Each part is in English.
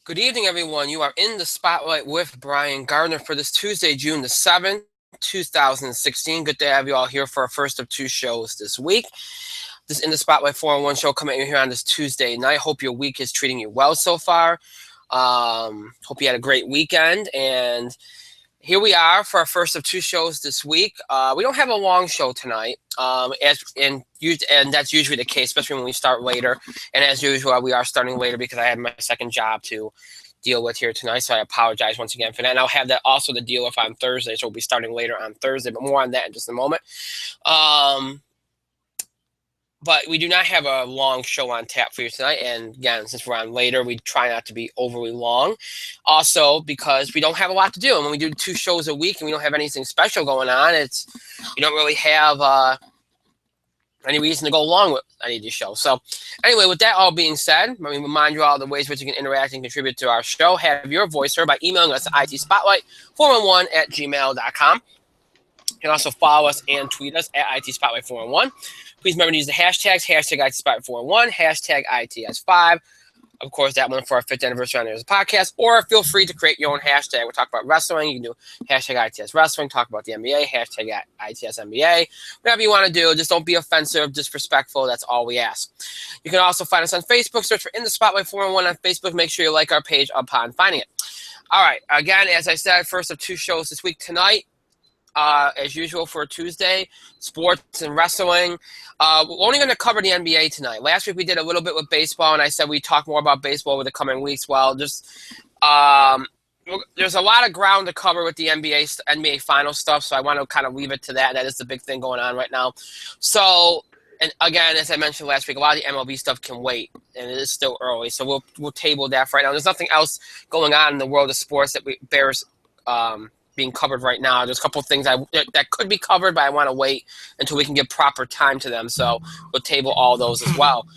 Good evening, everyone. You are in the spotlight with Brian Gardner for this Tuesday, June the 7th, 2016. Good to have you all here for our first of two shows this week. This In the Spotlight 4-on-1 show coming in here on this Tuesday night. Hope your week is treating you well so far. Hope you had a great weekend. And here we are for our first of two shows this week. We don't have a long show tonight, and that's usually the case, especially when we start later. And as usual, we are starting later because I had my second job to deal with here tonight, so I apologize once again for that. And I'll have that also to deal with on Thursday, so we'll be starting later on Thursday, but more on that in just a moment. But we do not have a long show on tap for you tonight. And again, since we're on later, we try not to be overly long. Also, because we don't have a lot to do. And when we do two shows a week and we don't have anything special going on, you don't really have any reason to go along with any of these shows. So anyway, with that all being said, let me remind you all the ways which you can interact and contribute to our show. Have your voice heard by emailing us at itspotlight411@gmail.com. You can also follow us and tweet us at itspotlight411. Please remember to use the hashtags, hashtag itspotlight411, hashtag ITS5. Of course, that one for our 5th anniversary on there as a podcast. Or feel free to create your own hashtag. We'll talk about wrestling. You can do hashtag ITS Wrestling, talk about the NBA, hashtag ITS NBA. Whatever you want to do, just don't be offensive, disrespectful. That's all we ask. You can also find us on Facebook. Search for In the Spotlight 4-on-1 on Facebook. Make sure you like our page upon finding it. All right. Again, as I said, first of two shows this week tonight. As usual for Tuesday, sports and wrestling. We're only going to cover the NBA tonight. Last week we did a little bit with baseball, and I said we'd talk more about baseball over the coming weeks. Well, there's a lot of ground to cover with the NBA final stuff, so I want to kind of leave it to that. That is the big thing going on right now. So, and again, as I mentioned last week, a lot of the MLB stuff can wait, and it is still early. So we'll table that for right now. There's nothing else going on in the world of sports that bears being covered right now. There's a couple of things that could be covered, but I want to wait until we can give proper time to them. So we'll table all those as well.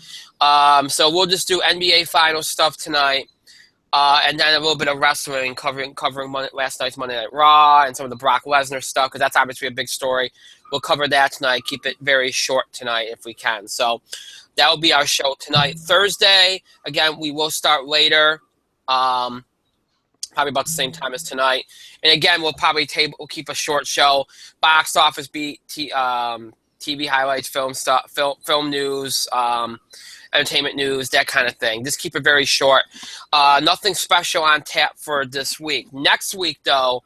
So we'll just do NBA final stuff tonight, and then a little bit of wrestling, covering last night's Monday Night Raw and some of the Brock Lesnar stuff, because that's obviously a big story. We'll cover that tonight. Keep it very short tonight if we can. So that will be our show tonight. Thursday, again, we will start later. Probably about the same time as tonight. And again, we'll keep a short show, box office beat, TV highlights, film stuff, film news, entertainment news, that kind of thing. Just keep it very short. Nothing special on tap for this week. Next week, though,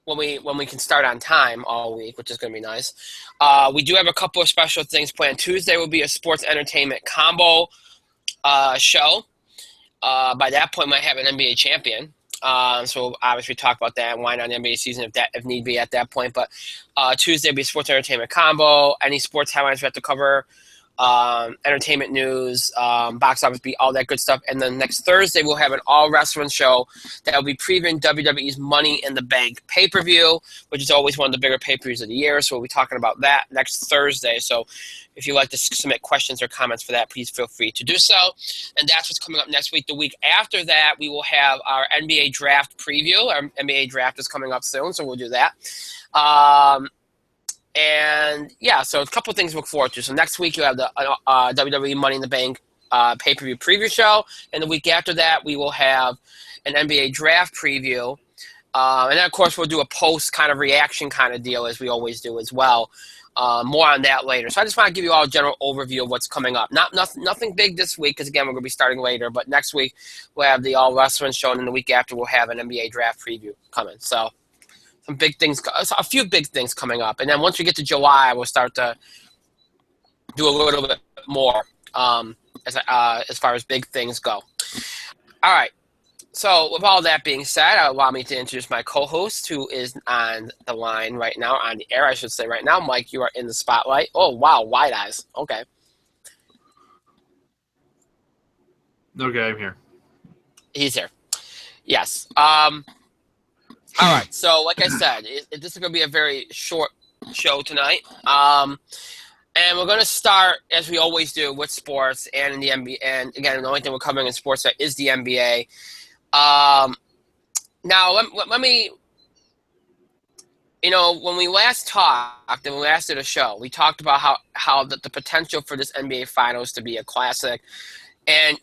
when we can start on time all week, which is going to be nice, we do have a couple of special things planned. Tuesday will be a sports entertainment combo show. By that point, might have an NBA champion. So obviously talk about that and why not an NBA season if need be at that point. But Tuesday will be sports entertainment combo. Any sports headlines we have to cover, entertainment news, box office beat, all that good stuff. And then next Thursday we'll have an all wrestling show that will be previewing WWE's Money in the Bank pay-per-view, which is always one of the bigger pay-per-views of the year. So we'll be talking about that next Thursday. So if you'd like to submit questions or comments for that, please feel free to do so. And that's what's coming up next week. The week after that, we will have our NBA draft preview. Our NBA draft is coming up soon, so we'll do that. And yeah, so a couple of things to look forward to. So next week, you have the WWE Money in the Bank pay-per-view preview show. And the week after that, we will have an NBA draft preview. And then, of course, we'll do a post kind of reaction kind of deal, as we always do as well. More on that later. So I just want to give you all a general overview of what's coming up. Nothing big this week, because again, we're going to be starting later. But next week we'll have the all wrestling show, and then the week after we'll have an NBA draft preview coming. So some big things, a few big things coming up. And then once we get to July, we'll start to do a little bit more as far as big things go. All right. So with all that being said, allow me to introduce my co-host, who is on the line right now, on the air, I should say right now. Mike, you are in the spotlight. Oh, wow, wide eyes. Okay. Okay, I'm here. He's here. Yes. All right. So like I said, this is going to be a very short show tonight. And we're going to start, as we always do, with sports and in the NBA. And again, the only thing we're covering in sports is the NBA. Now, let me, when we last talked and we last did a show, we talked about how the potential for this NBA Finals to be a classic. And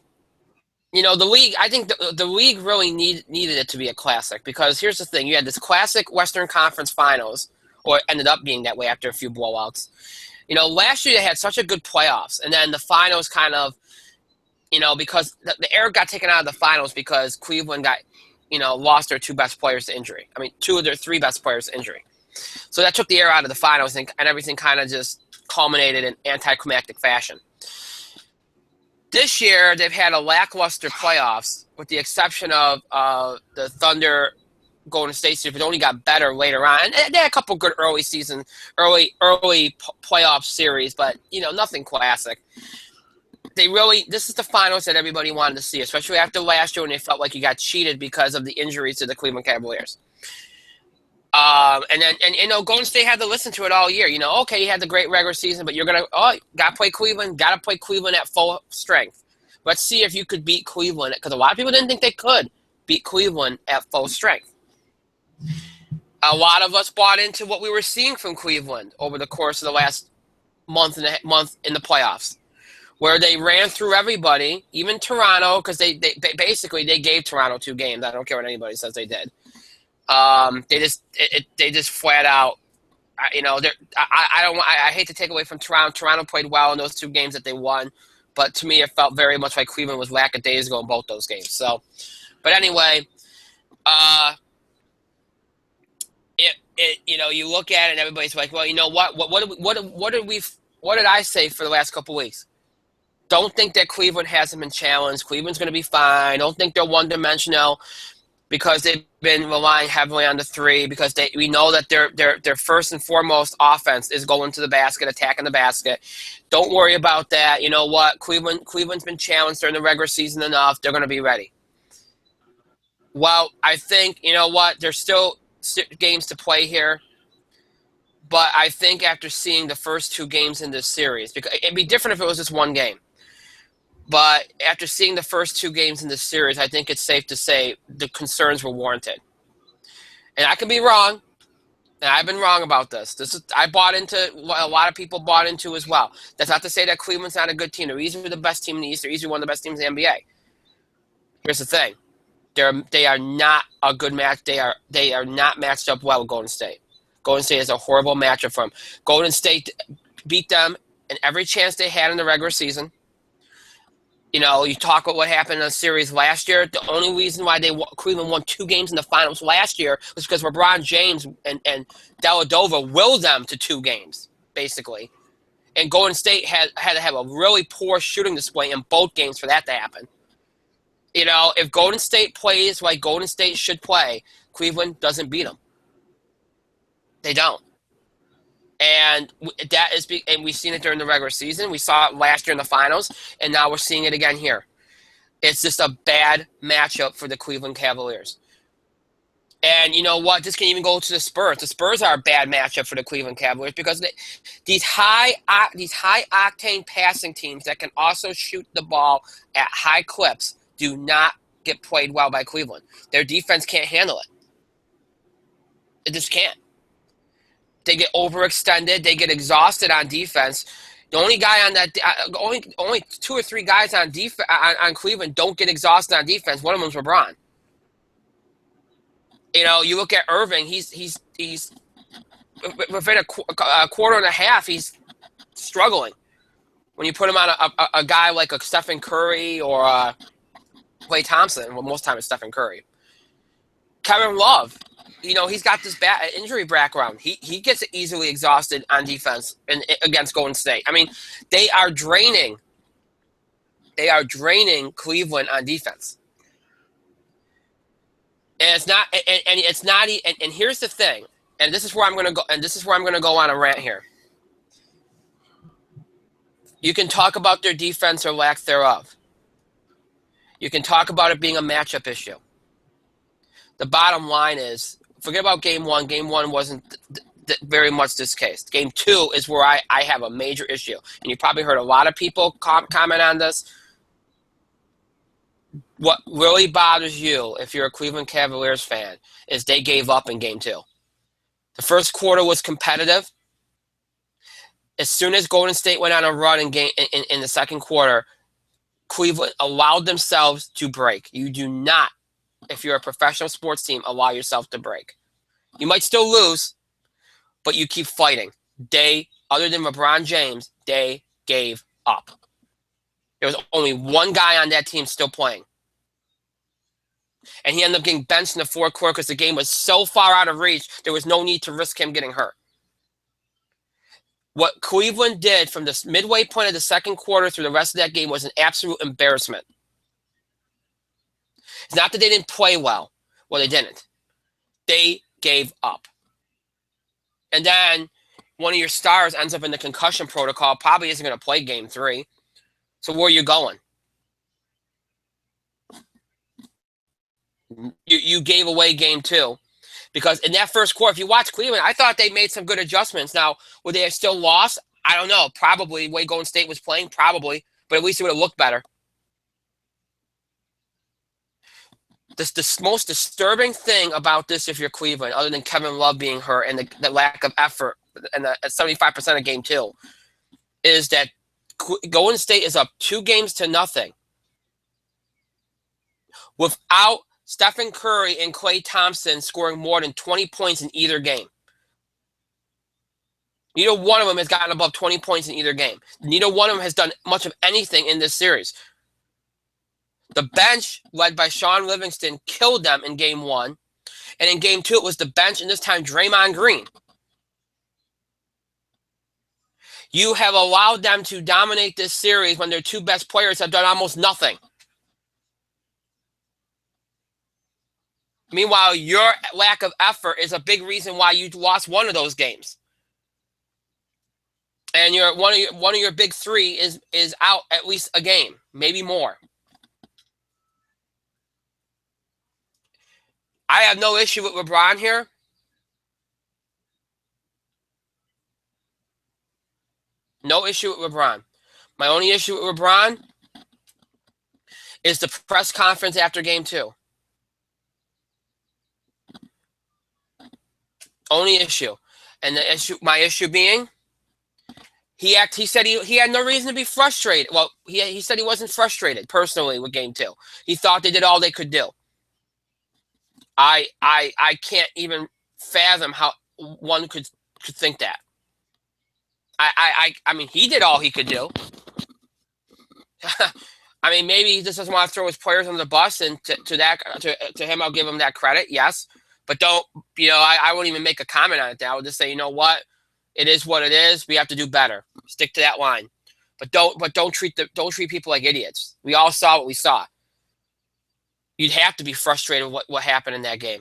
The league. I think the league really needed it to be a classic because here's the thing: you had this classic Western Conference Finals, or it ended up being that way after a few blowouts. Last year they had such a good playoffs, and then the finals kind of, because the air got taken out of the finals because Cleveland got, lost their two best players to injury. I mean, two of their three best players to injury. So that took the air out of the finals, and everything kind of just culminated in anticlimactic fashion. This year, they've had a lackluster playoffs, with the exception of the Thunder Golden State series, but only got better later on. And they had a couple good early playoff series, but nothing classic. This is the finals that everybody wanted to see, especially after last year when they felt like you got cheated because of the injuries to the Cleveland Cavaliers. Golden State had to listen to it all year. Okay, you had the great regular season, but got to play Cleveland, got to play Cleveland at full strength. Let's see if you could beat Cleveland, because a lot of people didn't think they could beat Cleveland at full strength. A lot of us bought into what we were seeing from Cleveland over the course of the last month in the playoffs, where they ran through everybody, even Toronto, because they basically gave Toronto 2 games. I don't care what anybody says they did. They just flat out, I hate to take away from Toronto. Toronto played well in those 2 games that they won, but to me it felt very much like Cleveland was lackadaisical in both those games. So, but anyway, you look at it and everybody's like, well, what did I say for the last couple of weeks? Don't think that Cleveland hasn't been challenged. Cleveland's going to be fine. Don't think they're one-dimensional, because they've been relying heavily on the 3, because we know that their first and foremost offense is going to the basket, attacking the basket. Don't worry about that. You know what? Cleveland's been challenged during the regular season enough. They're going to be ready. Well, I think, there's still games to play here. But I think after seeing the first 2 games in this series, because it'd be different if it was just 1 game. But after seeing the first 2 games in this series, I think it's safe to say the concerns were warranted. And I could be wrong, and I've been wrong about this. I bought into what a lot of people bought into as well. That's not to say that Cleveland's not a good team. They're easily the best team in the East. They're easily one of the best teams in the NBA. Here's the thing: they are not a good match. They are not matched up well with Golden State. Golden State is a horrible matchup for them. Golden State beat them in every chance they had in the regular season. You talk about what happened in the series last year. The only reason why Cleveland won 2 games in the finals last year was because LeBron James and Dellavedova willed them to 2 games, basically. And Golden State had to have a really poor shooting display in both games for that to happen. If Golden State plays like Golden State should play, Cleveland doesn't beat them. They don't. And we've seen it during the regular season. We saw it last year in the finals, and now we're seeing it again here. It's just a bad matchup for the Cleveland Cavaliers. And you know what? This can even go to the Spurs. The Spurs are a bad matchup for the Cleveland Cavaliers because these high octane passing teams that can also shoot the ball at high clips do not get played well by Cleveland. Their defense can't handle it. It just can't. They get overextended. They get exhausted on defense. The only guy on that, only 2 or 3 guys on Cleveland don't get exhausted on defense. One of them's LeBron. You look at Irving. He's within a quarter and a half. He's struggling. When you put him on a guy like a Stephen Curry or Klay Thompson, well, most time it's Stephen Curry. Kevin Love. He's got this bad injury background. He gets easily exhausted on defense against Golden State. I mean, they are draining Cleveland on defense. And it's not. And here's the thing. And this is where I'm going to go. And this is where I'm going to go on a rant here. You can talk about their defense or lack thereof. You can talk about it being a matchup issue. The bottom line is, forget about Game 1. Game 1 wasn't very much this case. Game 2 is where I have a major issue. And you probably heard a lot of people comment on this. What really bothers you, if you're a Cleveland Cavaliers fan, is they gave up in Game 2. The first quarter was competitive. As soon as Golden State went on a run in the second quarter, Cleveland allowed themselves to break. You do not, if you're a professional sports team, allow yourself to break. You might still lose, but you keep fighting. Other than LeBron James, they gave up. There was only one guy on that team still playing. And he ended up getting benched in the fourth quarter because the game was so far out of reach, there was no need to risk him getting hurt. What Cleveland did from the midway point of the second quarter through the rest of that game was an absolute embarrassment. It's not that they didn't play well. Well, they didn't. They gave up. And then one of your stars ends up in the concussion protocol, probably isn't going to play game 3. So where are you going? You gave away game 2. Because in that first quarter, if you watch Cleveland, I thought they made some good adjustments. Now, would they have still lost? I don't know. Probably. The way Golden State was playing, probably. But at least it would have looked better. The most disturbing thing about this, if you're Cleveland, other than Kevin Love being hurt and the lack of effort and the 75% of game 2, is that Golden State is up 2-0 without Stephen Curry and Klay Thompson scoring more than 20 points in either game. Neither one of them has gotten above 20 points in either game. Neither one of them has done much of anything in this series. The bench, led by Sean Livingston, killed them in game 1. And in game 2, it was the bench, and this time Draymond Green. You have allowed them to dominate this series when their 2 best players have done almost nothing. Meanwhile, your lack of effort is a big reason why you lost one of those games. And one of your big 3 is out at least a game, maybe more. I have no issue with LeBron here. No issue with LeBron. My only issue with LeBron is the press conference after game 2. Only issue. And my issue being, he said he had no reason to be frustrated. Well, he said he wasn't frustrated personally with game 2. He thought they did all they could do. I can't even fathom how one could think that. I mean, he did all he could do. I mean, maybe he just doesn't want to throw his players under the bus, and to him, I'll give him that credit. Yes, but don't, I won't even make a comment on it. I would just say, you know what, it is what it is. We have to do better. Stick to that line, but don't treat people like idiots. We all saw what we saw. You'd have to be frustrated with what happened in that game.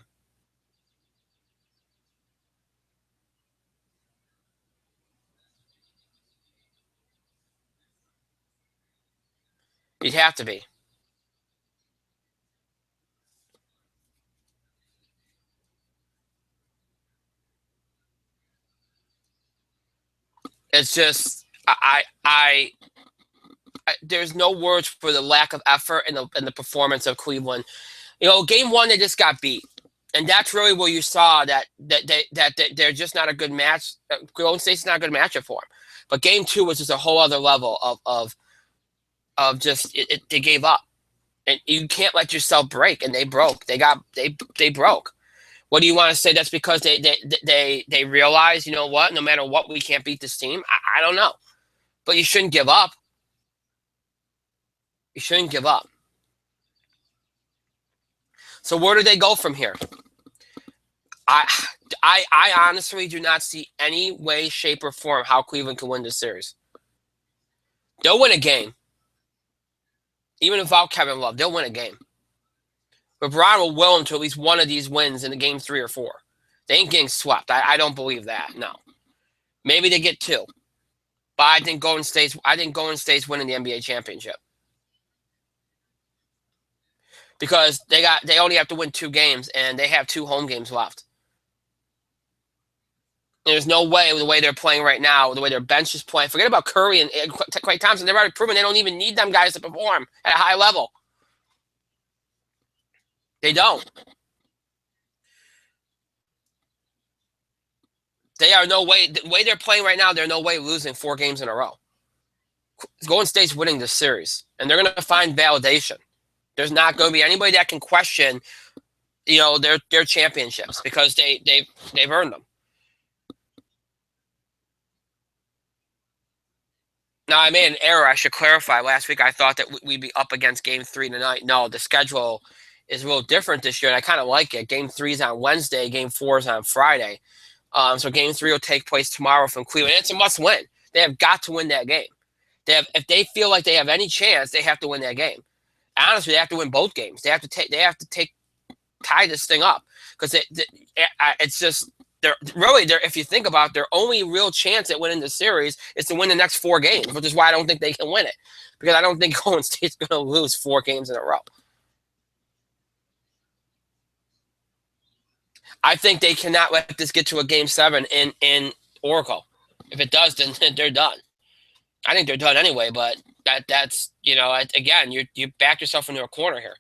You'd have to be. It's just there's no words for the lack of effort and the performance of Cleveland. Game 1 they just got beat, and that's really where you saw that they're just not a good match. Golden State's not a good matchup for them. But game 2 was just a whole other level of just they gave up, and you can't let yourself break. And they broke. They broke. What do you want to say? That's because they realize, you know what? No matter what, we can't beat this team. I don't know, but you shouldn't give up. You shouldn't give up. So where do they go from here? I honestly do not see any way, shape, or form how Cleveland can win this series. They'll win a game. Even without Kevin Love, they'll win a game. LeBron will will them to at least one of these wins in the game 3 or 4. They ain't getting swept. I don't believe that. No. Maybe they get 2. But I think Golden State's winning the NBA championship. Because they only have to win 2 games, and they have 2 home games left. There's no way, the way they're playing right now, the way their bench is playing. Forget about Curry and Klay Thompson. They've already proven they don't even need them guys to perform at a high level. They don't. They are no way. The way they're playing right now, they're no way losing 4 games in a row. Golden State's winning this series, and they're going to find validation. There's not going to be anybody that can question, their championships because they've earned them. Now, I made an error. I should clarify. Last week, I thought that we'd be up against Game 3 tonight. No, the schedule is a little different this year, and I kind of like it. Game 3 is on Wednesday. Game 4 is on Friday. So Game 3 will take place tomorrow from Cleveland. It's a must-win. They have got to win that game. If they feel like they have any chance, they have to win that game. Honestly, they have to win both games. They have to tie this thing up because it's just if you think about it, their only real chance at winning the series is to win the next 4 games, which is why I don't think they can win it because I don't think Golden State's going to lose 4 games in a row. I think they cannot let this get to a Game 7 in Oracle. If it does, then they're done. I think they're done anyway, but that's again, you back yourself into a corner here.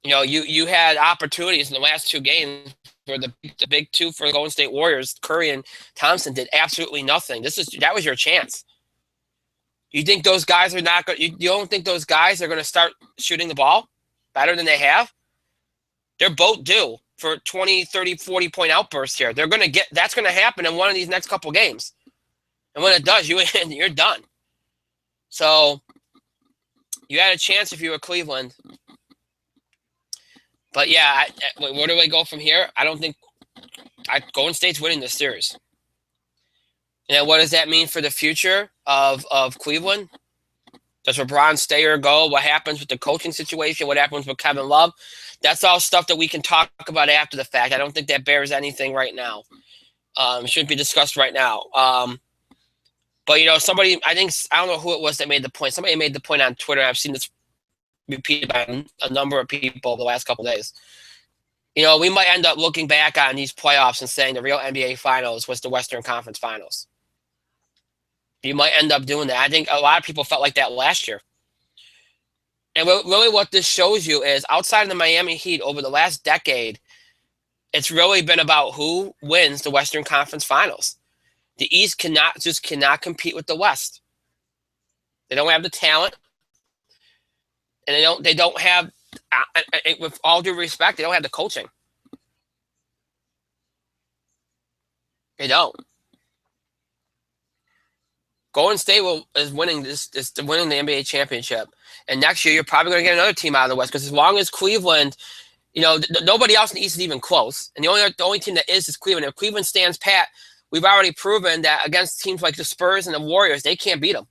You had opportunities in the last 2 games for the big 2 for the Golden State Warriors. Curry and Thompson did absolutely nothing. That was your chance. You think those guys are not going? You don't think those guys are going to start shooting the ball better than they have? They're both due for 20, 30, 40-point outbursts here. That's going to happen in one of these next couple games. And when it does, you're done. So you had a chance if you were Cleveland. But yeah, where do I go from here? I don't think Golden State's winning this series. And what does that mean for the future of Cleveland? Does LeBron stay or go? What happens with the coaching situation? What happens with Kevin Love? That's all stuff that we can talk about after the fact. I don't think that bears anything right now. It shouldn't be discussed right now. But somebody, I don't know who it was that made the point. Somebody made the point on Twitter. I've seen this repeated by a number of people the last couple of days. We might end up looking back on these playoffs and saying the real NBA Finals was the Western Conference Finals. You might end up doing that. I think a lot of people felt like that last year. And really what this shows you is outside of the Miami Heat over the last decade, it's really been about who wins the Western Conference Finals. The East cannot compete with the West. They don't have the talent. And they don't have, with all due respect, they don't have the coaching. They don't. Golden State is winning winning the NBA championship, and next year you're probably going to get another team out of the West because as long as Cleveland, nobody else in the East is even close, and the only team that is Cleveland. If Cleveland stands pat, we've already proven that against teams like the Spurs and the Warriors, they can't beat them.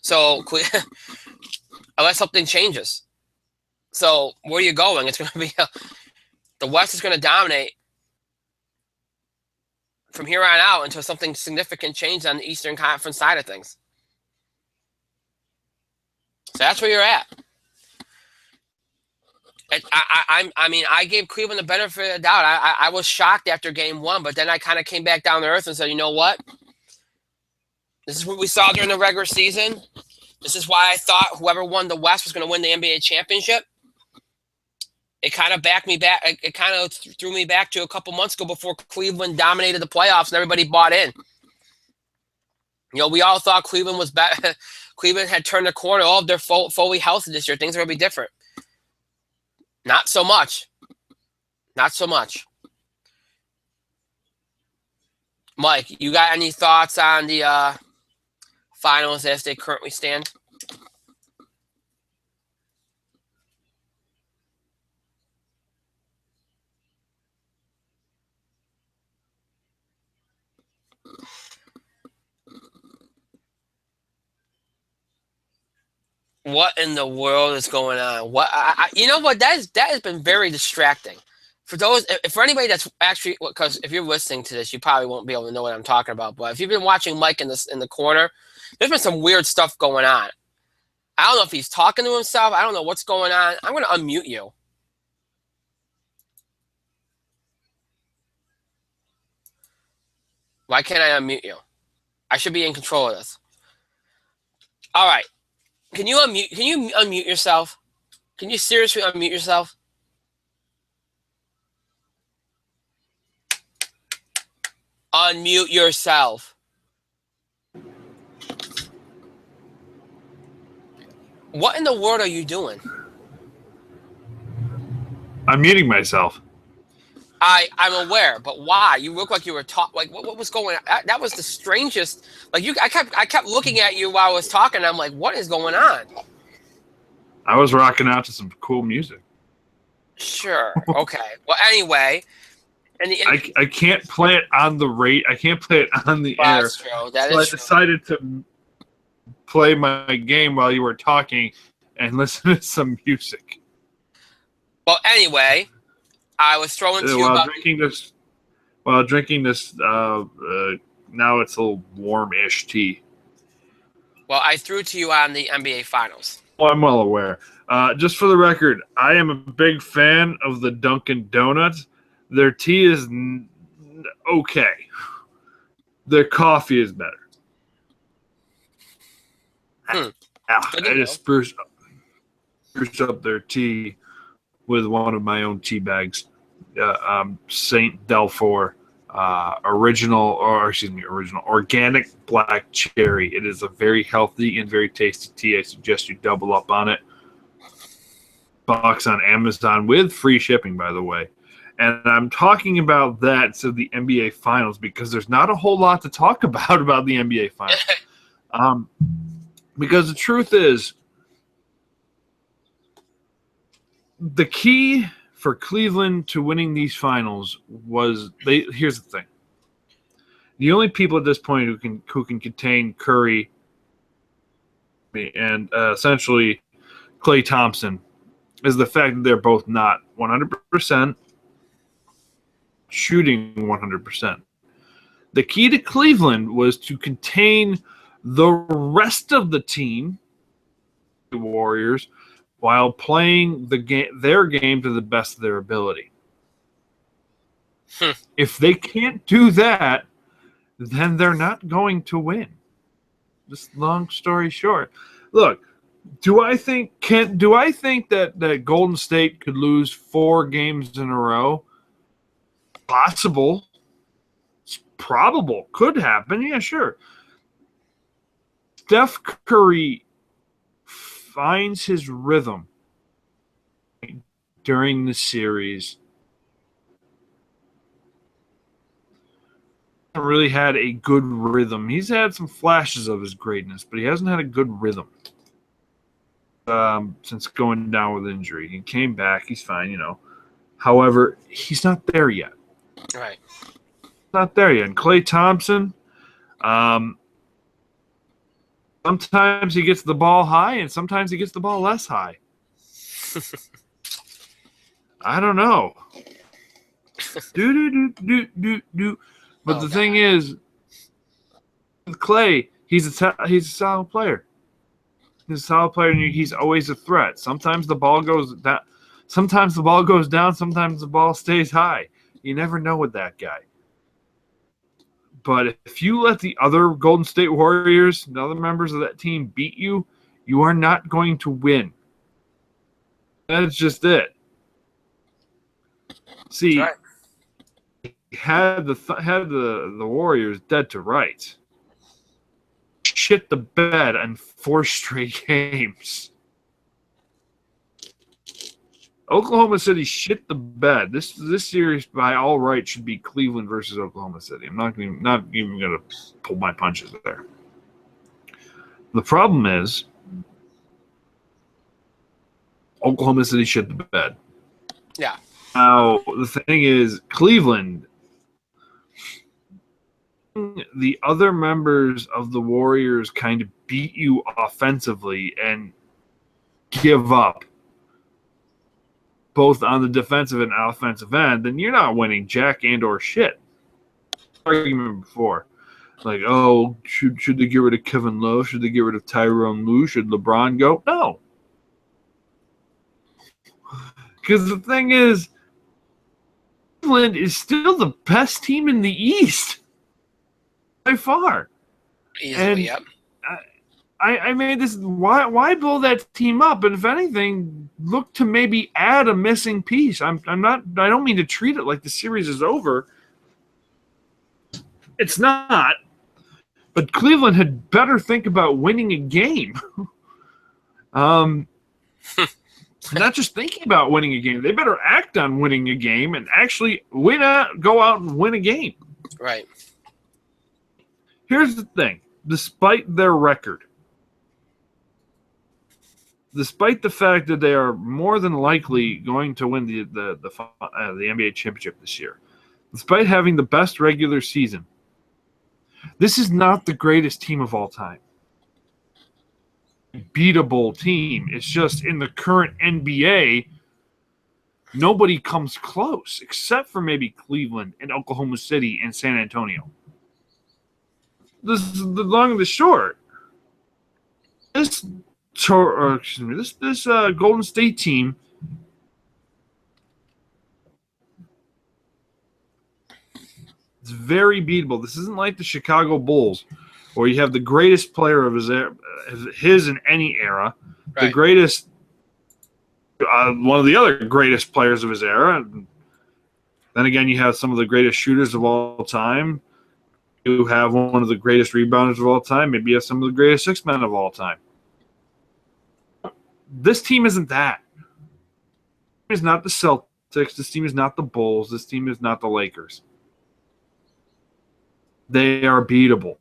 So unless something changes, so where are you going? It's going to be the West is going to dominate from here on out until something significant changes on the Eastern Conference side of things. So that's where you're at. I gave Cleveland the benefit of the doubt. I was shocked after Game 1, but then I kind of came back down to earth and said, you know what? This is what we saw during the regular season. This is why I thought whoever won the West was going to win the NBA championship. It kind of backed me back. It kind of threw me back to a couple months ago before Cleveland dominated the playoffs and everybody bought in. We all thought Cleveland was better. Cleveland had turned the corner. All of their fully healthy this year. Things are going to be different. Not so much. Not so much. Mike, you got any thoughts on the finals as they currently stand? What in the world is going on? What you know what that has been very distracting for anybody that's actually, because if you're listening to this, you probably won't be able to know what I'm talking about. But if you've been watching Mike in the corner, there's been some weird stuff going on. I don't know if he's talking to himself. I don't know what's going on. I'm going to unmute you. Why can't I unmute you? I should be in control of this. All right. Can you unmute yourself? Can you seriously unmute yourself? Unmute yourself. What in the world are you doing? I'm muting myself. I'm aware, but why? You look like you were taught. Like what was going on? That was the strangest. Like I kept looking at you while I was talking. I'm like, what is going on? I was rocking out to some cool music. Sure. Okay. Well, anyway, I can't play it on the rate. I can't play it on the air. That's true. That so is I true. decided to play my game while you were talking and listen to some music. Well, anyway, I was throwing to you while about drinking this. Now it's a little warm-ish tea. Well, I threw to you on the NBA Finals. Well, I'm well aware. Just for the record, I am a big fan of the Dunkin' Donuts. Their tea is okay. Their coffee is better. I just spruce up their tea with one of my own tea bags. St. Delphor original organic black cherry. It is a very healthy and very tasty tea. I suggest you double up on it. Box on Amazon with free shipping, by the way. And I'm talking about that to the NBA Finals because there's not a whole lot to talk about the NBA Finals. Because the truth is, the key for Cleveland to winning these finals was here's the thing. The only people at this point who can contain Curry and essentially Klay Thompson is the fact that they're both not 100% shooting 100%. The key to Cleveland was to contain the rest of the team, the Warriors, while playing their game to the best of their ability. If they can't do that, then they're not going to win. Just long story short. Look, do I think that Golden State could lose 4 games in a row? Possible. It's probable. Could happen. Yeah, sure. Steph Curry finds his rhythm during the series. Hasn't really had a good rhythm. He's had some flashes of his greatness, but he hasn't had a good rhythm since going down with injury. He came back. He's fine, However, he's not there yet. Right. Not there yet. And Klay Thompson, sometimes he gets the ball high and sometimes he gets the ball less high. I don't know. Do. But the thing is, with Klay, he's a solid player. He's a solid player, and he's always a threat. Sometimes the ball goes down. Sometimes the ball goes down. Sometimes the ball stays high. You never know with that guy. But if you let the other Golden State Warriors and other members of that team beat you, you are not going to win. That's just it. See, right. Had the Warriors dead to rights. Shit the bed on 4 straight games. Oklahoma City shit the bed. This series, by all rights, should be Cleveland versus Oklahoma City. I'm not even going to pull my punches there. The problem is, Oklahoma City shit the bed. Yeah. Now, the thing is, Cleveland, the other members of the Warriors kind of beat you offensively and give up, both on the defensive and offensive end, then you're not winning jack and or shit. Argument before. Like, oh, should they get rid of Kevin Love? Should they get rid of Tyronn Lue? Should LeBron go? No. Because the thing is, Cleveland is still the best team in the East. By far. Easily, and yep. I made this. Why blow that team up? And if anything, look to maybe add a missing piece. I'm not. I don't mean to treat it like the series is over. It's not. But Cleveland had better think about winning a game. Not just thinking about winning a game. They better act on winning a game and actually go out and win a game. Right. Here's the thing. Despite their record, despite the fact that they are more than likely going to win the NBA championship this year, despite having the best regular season, this is not the greatest team of all time. Beatable team. It's just in the current NBA, nobody comes close except for maybe Cleveland and Oklahoma City and San Antonio. This is the long and the short. This Golden State team is very beatable. This isn't like the Chicago Bulls, where you have the greatest player of his in any era, right. The greatest, one of the other greatest players of his era. And then again, you have some of the greatest shooters of all time. You have one of the greatest rebounders of all time. Maybe you have some of the greatest six men of all time. This team isn't that. This team is not the Celtics. This team is not the Bulls. This team is not the Lakers. They are beatable.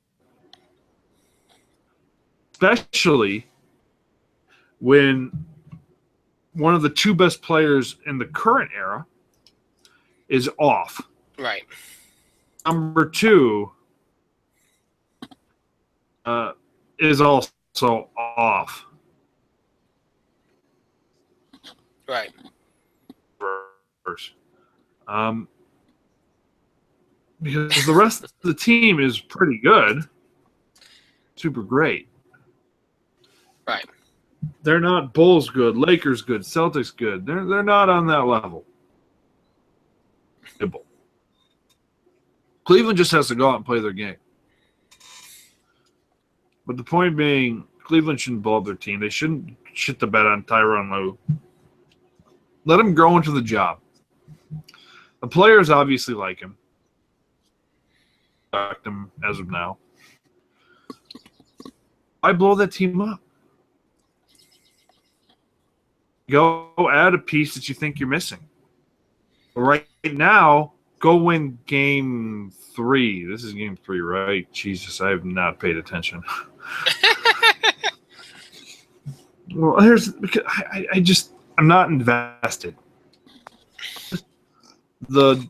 Especially when one of the two best players in the current era is off. Right. Number two is also off. Right. Because the rest of the team is pretty good. Super great. Right. They're not Bulls good, Lakers good, Celtics good. They're not on that level. Cleveland just has to go out and play their game. But the point being, Cleveland shouldn't blow up their team. They shouldn't shit the bed on Tyronn Lue. Let him grow into the job. The players obviously like him. Like him as of now. Why blow that team up? Go add a piece that you think you're missing. Right now, go win game 3. This is game 3, right? Jesus, I have not paid attention. Well, I'm not invested. The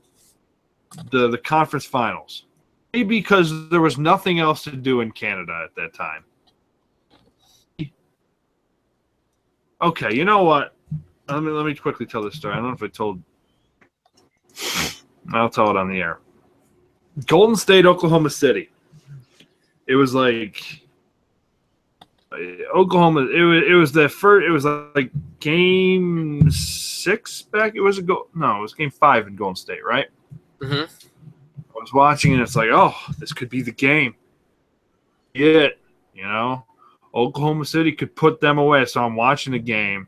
conference finals. Maybe because there was nothing else to do in Canada at that time. Okay, you know what? Let me quickly tell this story. I don't know if I told. I'll tell it on the air. Golden State, Oklahoma City. It was like Oklahoma. It was the first. It was like game 6 back. It was game 5 in Golden State, right? Mm-hmm. I was watching and it's like, oh, this could be the game. Yeah, Oklahoma City could put them away. So I'm watching the game.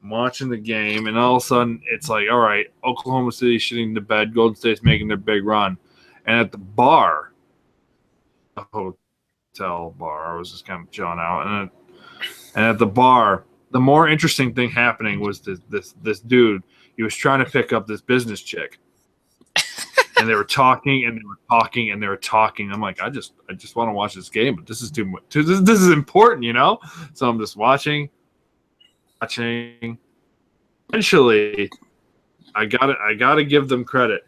and all of a sudden it's like, all right, Oklahoma City's shitting the bed. Golden State's making their big run. And at the bar, the hotel bar, I was just kind of chilling out. And at the bar, the more interesting thing happening was this dude. He was trying to pick up this business chick. And they were talking, and they were talking, and they were talking. I'm like, I just want to watch this game, but this is too much. This is important, So I'm just watching. Eventually, I gotta give them credit.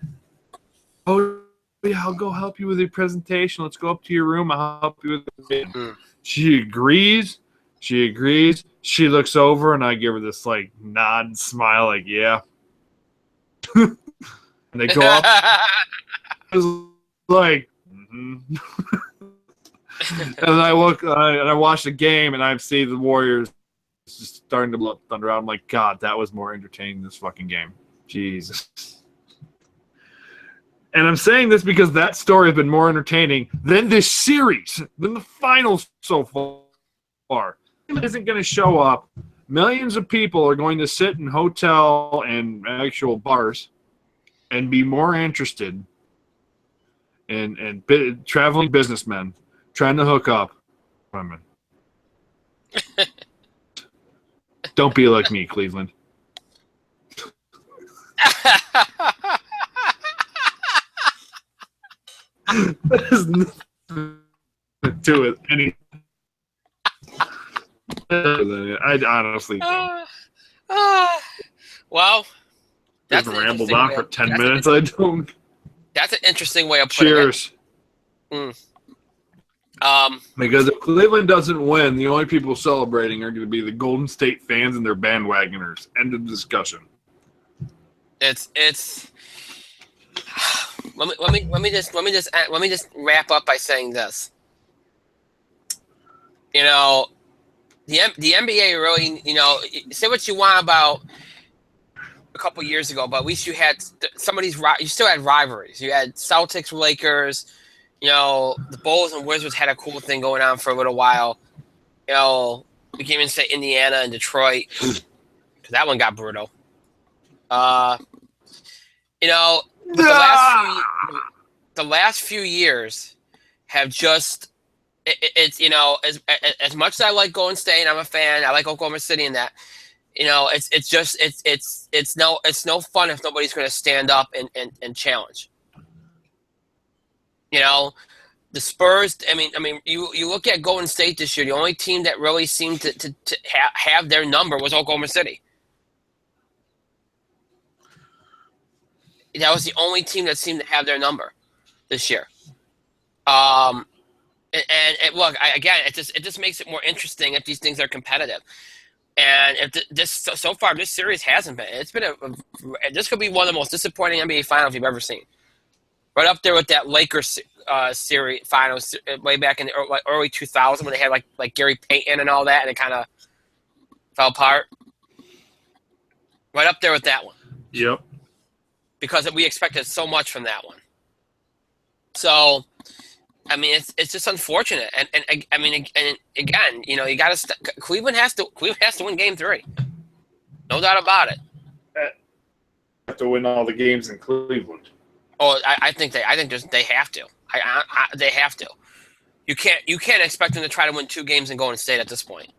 Oh yeah, I'll go help you with your presentation. Let's go up to your room. I'll help you with it. She agrees. She looks over, and I give her this like nod and smile, like yeah. And they go up. I was like, and I look, and I watch the game, and I see the Warriors just starting to blow up thunder out. I'm like, God, that was more entertaining than this fucking game. Jesus. And I'm saying this because that story has been more entertaining than this series, than the finals so far. It isn't going to show up. Millions of people are going to sit in hotel and actual bars and be more interested and traveling businessmen trying to hook up women. Don't be like me, Cleveland. There's nothing to it. I honestly don't. Well, that's rambled on for 10 minutes. I don't. That's an interesting way of putting Cheers. it. Because if Cleveland doesn't win, the only people celebrating are going to be the Golden State fans and their bandwagoners. End of discussion. It's. Let me just wrap up by saying this. You know, the NBA really, you know, say what you want about a couple years ago, but at least you had some of these. You still had rivalries. You had Celtics, Lakers. You know, the Bulls and Wizards had a cool thing going on for a little while. You know, we can even say Indiana and Detroit. That one got brutal. You know, the last few years have just it's you know, as much as I like Golden State, I'm a fan. I like Oklahoma City and that. You know, it's no fun if nobody's going to stand up and challenge. You know, the Spurs. I mean, you look at Golden State this year. The only team that really seemed to have their number was Oklahoma City. That was the only team that seemed to have their number this year. And look, it just makes it more interesting if these things are competitive. And if so far this series hasn't been. It's been this could be one of the most disappointing NBA finals you've ever seen. Right up there with that Lakers series finals way back in the early 2000s when they had like Gary Payton and all that, and it kind of fell apart. Right up there with that one. Yep. Because we expected so much from that one. So, I mean, it's just unfortunate, and I mean, and again, you know, you got to Cleveland has to win Game 3, no doubt about it. Have to win all the games in Cleveland. Oh, I think they have to. They have to. You can't expect them to try to win 2 games and Golden State at this point.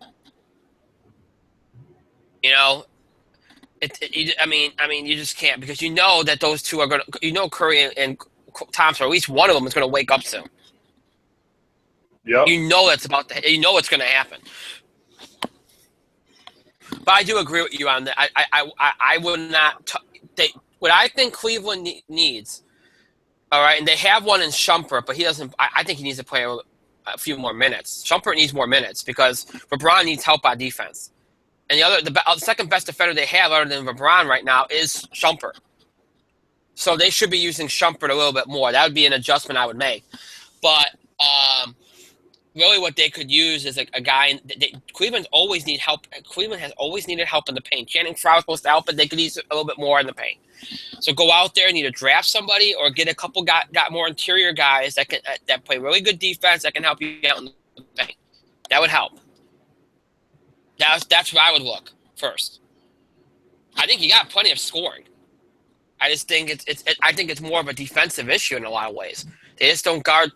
You know. I mean, you just can't, because you know that those two are going to, you know, Curry and Thompson, or at least one of them is going to wake up soon. Yeah. You know it's going to happen. But I do agree with you on that. I would not. What I think Cleveland needs, all right, and they have one in Shumpert, but he doesn't. I think he needs to play a few more minutes. Shumpert needs more minutes because LeBron needs help on defense. And the second best defender they have other than LeBron right now is Shumpert. So they should be using Shumpert a little bit more. That would be an adjustment I would make. But really what they could use is a guy. Cleveland always need help. Cleveland has always needed help in the paint. Channing Frye was supposed to help, but they could use a little bit more in the paint. So go out there and either draft somebody or get a couple got more interior guys that play really good defense that can help you out in the paint. That would help. That's where I would look first. I think you got plenty of scoring. I just think it's more of a defensive issue in a lot of ways. They just don't guard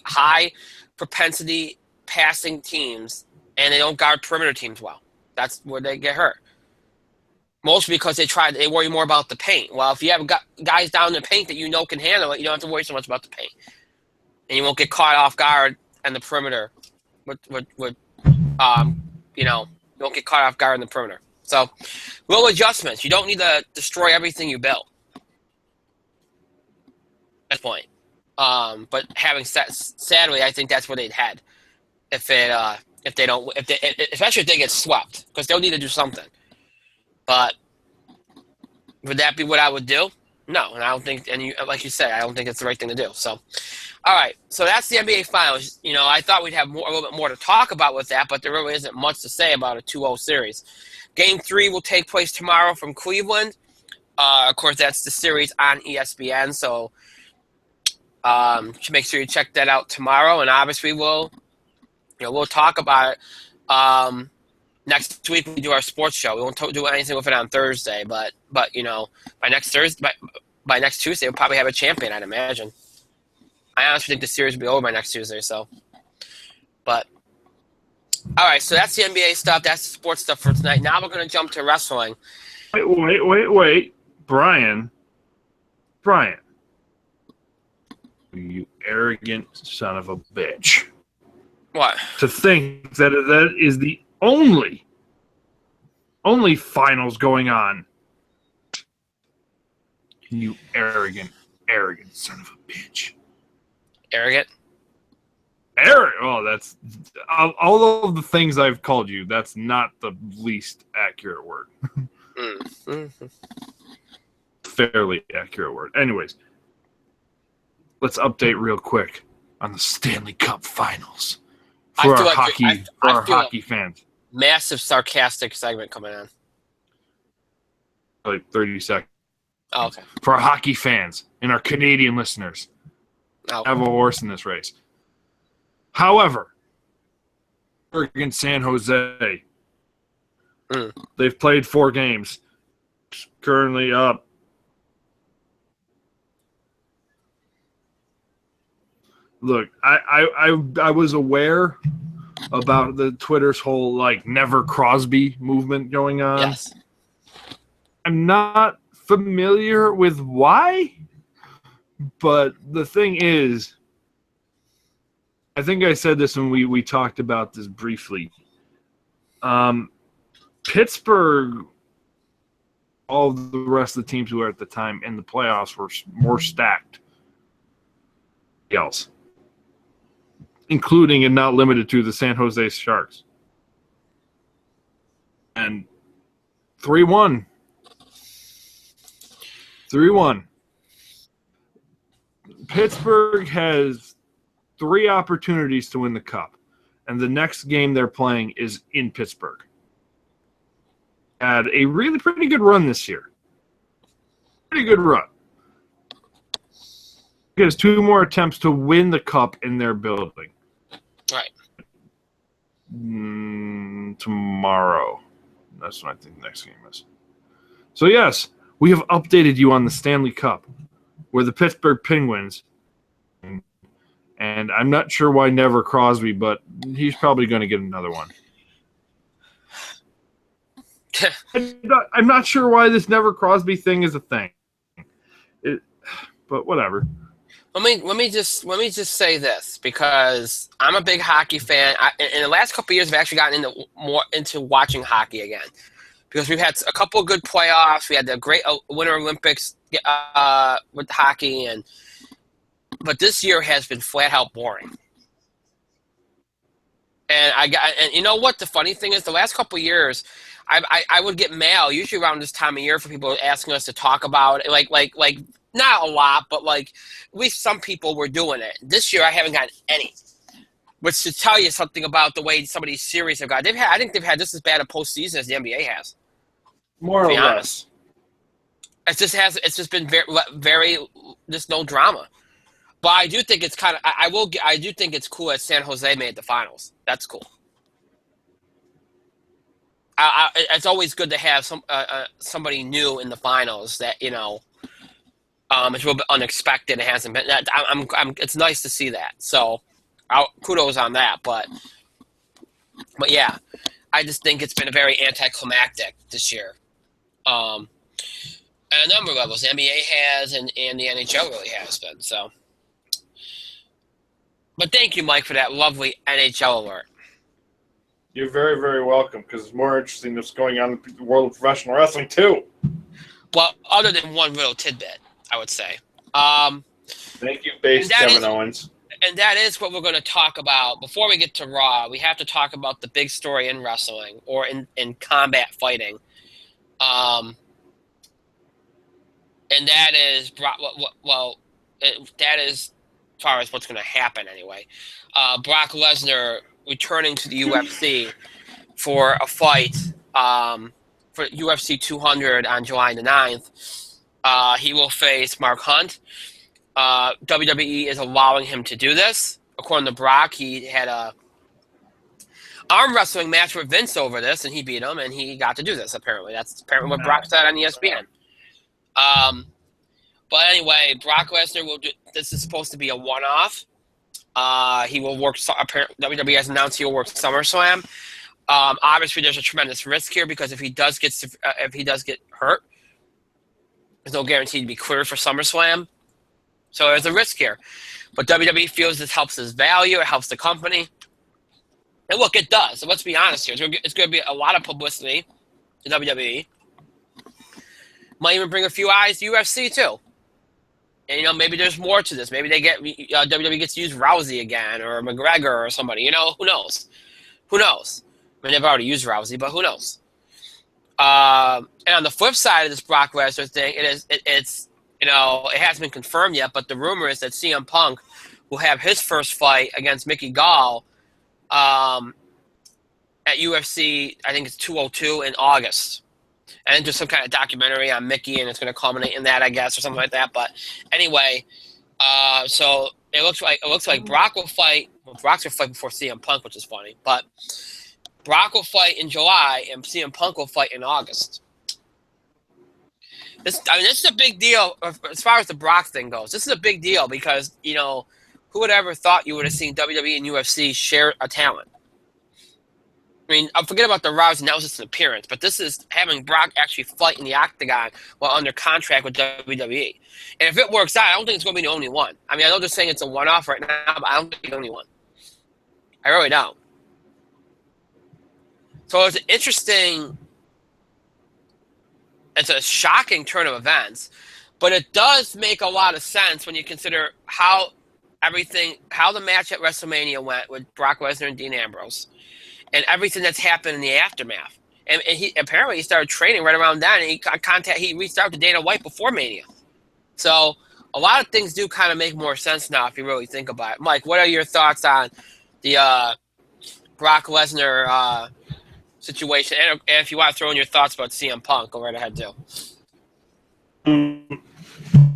high propensity passing teams, and they don't guard perimeter teams well. That's where they get hurt. Mostly because they worry more about the paint. Well, if you have guys down in the paint that you know can handle it, you don't have to worry so much about the paint, and you won't get caught off guard on the perimeter. You know, you won't get caught off guard in the perimeter. So, little adjustments. You don't need to destroy everything you built. That's the point. But sadly, I think that's where they'd head especially if they get swept, because they'll need to do something. But would that be what I would do? No, and I don't think. And like you said, I don't think it's the right thing to do. So. All right, so that's the NBA Finals. You know, I thought we'd have a little bit more to talk about with that, but there really isn't much to say about a 2-0 series. Game 3 will take place tomorrow from Cleveland. Of course, that's the series on ESPN, so make sure you check that out tomorrow. And obviously, we'll talk about it. Next week we do our sports show. We won't do anything with it on Thursday, but you know, by next Thursday. by next Tuesday, we'll probably have a champion, I'd imagine. I honestly think the series will be over by next Tuesday. So, but all right, so that's the NBA stuff. That's the sports stuff for tonight. Now we're going to jump to wrestling. Wait, Brian, you arrogant son of a bitch! What? To think that is the only finals going on. You arrogant son of a bitch. Arrogant? Oh, that's all of the things I've called you. That's not the least accurate word. Mm-hmm. Fairly accurate word. Anyways, let's update real quick on the Stanley Cup Finals for our hockey fans. Massive sarcastic segment coming on. Like 30 seconds. Oh, okay. For our hockey fans and our Canadian listeners. Oh. Have a horse in this race. However, against San Jose, they've played 4 games. Currently up. Look, I was aware about the Twitter's whole like Never Crosby movement going on. Yes. I'm not familiar with why, but the thing is, I think I said this when we talked about this briefly. Pittsburgh, all the rest of the teams who were at the time in the playoffs were more stacked. Else, including and not limited to the San Jose Sharks. And 3-1. 3-1. Pittsburgh has 3 opportunities to win the cup, and the next game they're playing is in Pittsburgh. Had a really pretty good run this year. Pretty good run. He has 2 more attempts to win the cup in their building. Right. Tomorrow. That's what I think the next game is. So, yes, we have updated you on the Stanley Cup, where the Pittsburgh Penguins, and I'm not sure why Never Crosby, but he's probably going to get another one. I'm not sure why this Never Crosby thing is a thing. But whatever. Let me just say this, because I'm a big hockey fan. In the last couple of years, I've actually gotten into watching hockey again, because we've had a couple of good playoffs. We had the great Winter Olympics with hockey, but this year has been flat out boring. And you know what? The funny thing is, the last couple of years, I would get mail usually around this time of year for people asking us to talk about it, like not a lot, but like at least some people were doing it. This year, I haven't gotten any, which should tell you something about the way some of these series have gone. I think they've had just as bad a postseason as the NBA has. More or less. It's just been very just no drama. But I do think it's kind of I do think it's cool that San Jose made the finals. That's cool. It's always good to have somebody new in the finals that, you know, it's a little bit unexpected. It hasn't been. It's nice to see that. So, kudos on that. But yeah, I just think it's been a very anticlimactic this year, at a number of levels. The NBA has, and the NHL really has been. So, but thank you, Mike, for that lovely NHL alert. You're very, very welcome, because it's more interesting what's going on in the world of professional wrestling, too. Well, other than one little tidbit, I would say. Thank you, base Kevin Owens. And that is what we're going to talk about. Before we get to Raw, we have to talk about the big story in wrestling, or in combat fighting. And that is, that is as far as what's going to happen anyway. Brock Lesnar returning to the UFC for a fight for UFC 200 on July the 9th. He will face Mark Hunt. WWE is allowing him to do this. According to Brock, he had a arm wrestling match with Vince over this, and he beat him, and he got to do this, apparently. That's apparently what Brock said on ESPN. But anyway, Brock Lesnar will do. This is supposed to be a one-off. He will work. Apparently, WWE has announced he will work SummerSlam. Obviously, there's a tremendous risk here because if he does get hurt, there's no guarantee to be cleared for SummerSlam. So there's a risk here. But WWE feels this helps his value. It helps the company. And look, it does. So let's be honest here. It's going to be a lot of publicity to WWE. Might even bring a few eyes to UFC too. And, maybe there's more to this. Maybe WWE gets to use Rousey again or McGregor or somebody. Who knows? Who knows? I mean, they've already used Rousey, but who knows? And on the flip side of this Brock Lesnar thing, it hasn't been confirmed yet, but the rumor is that CM Punk will have his first fight against Mickey Gall at UFC, I think it's 202 in August. And there's some kind of documentary on Mickey, and it's going to culminate in that, I guess, or something like that. But anyway, so it looks like Brock will fight. Well, Brock's going to fight before CM Punk, which is funny. But Brock will fight in July, and CM Punk will fight in August. This is a big deal as far as the Brock thing goes. This is a big deal because, who would ever thought you would have seen WWE and UFC share a talent? I mean, forget about the Rousey, that was just an appearance, but this is having Brock actually fight in the octagon while under contract with WWE. And if it works out, I don't think it's going to be the only one. I mean, I know they're saying it's a one-off right now, but I don't think it's the only one. I really don't. So it's a shocking turn of events, but it does make a lot of sense when you consider how the match at WrestleMania went with Brock Lesnar and Dean Ambrose. And everything that's happened in the aftermath. And he apparently started training right around then, and he reached out to Dana White before Mania. So a lot of things do kind of make more sense now if you really think about it. Mike, what are your thoughts on the Brock Lesnar situation? And if you want to throw in your thoughts about CM Punk, go right ahead too.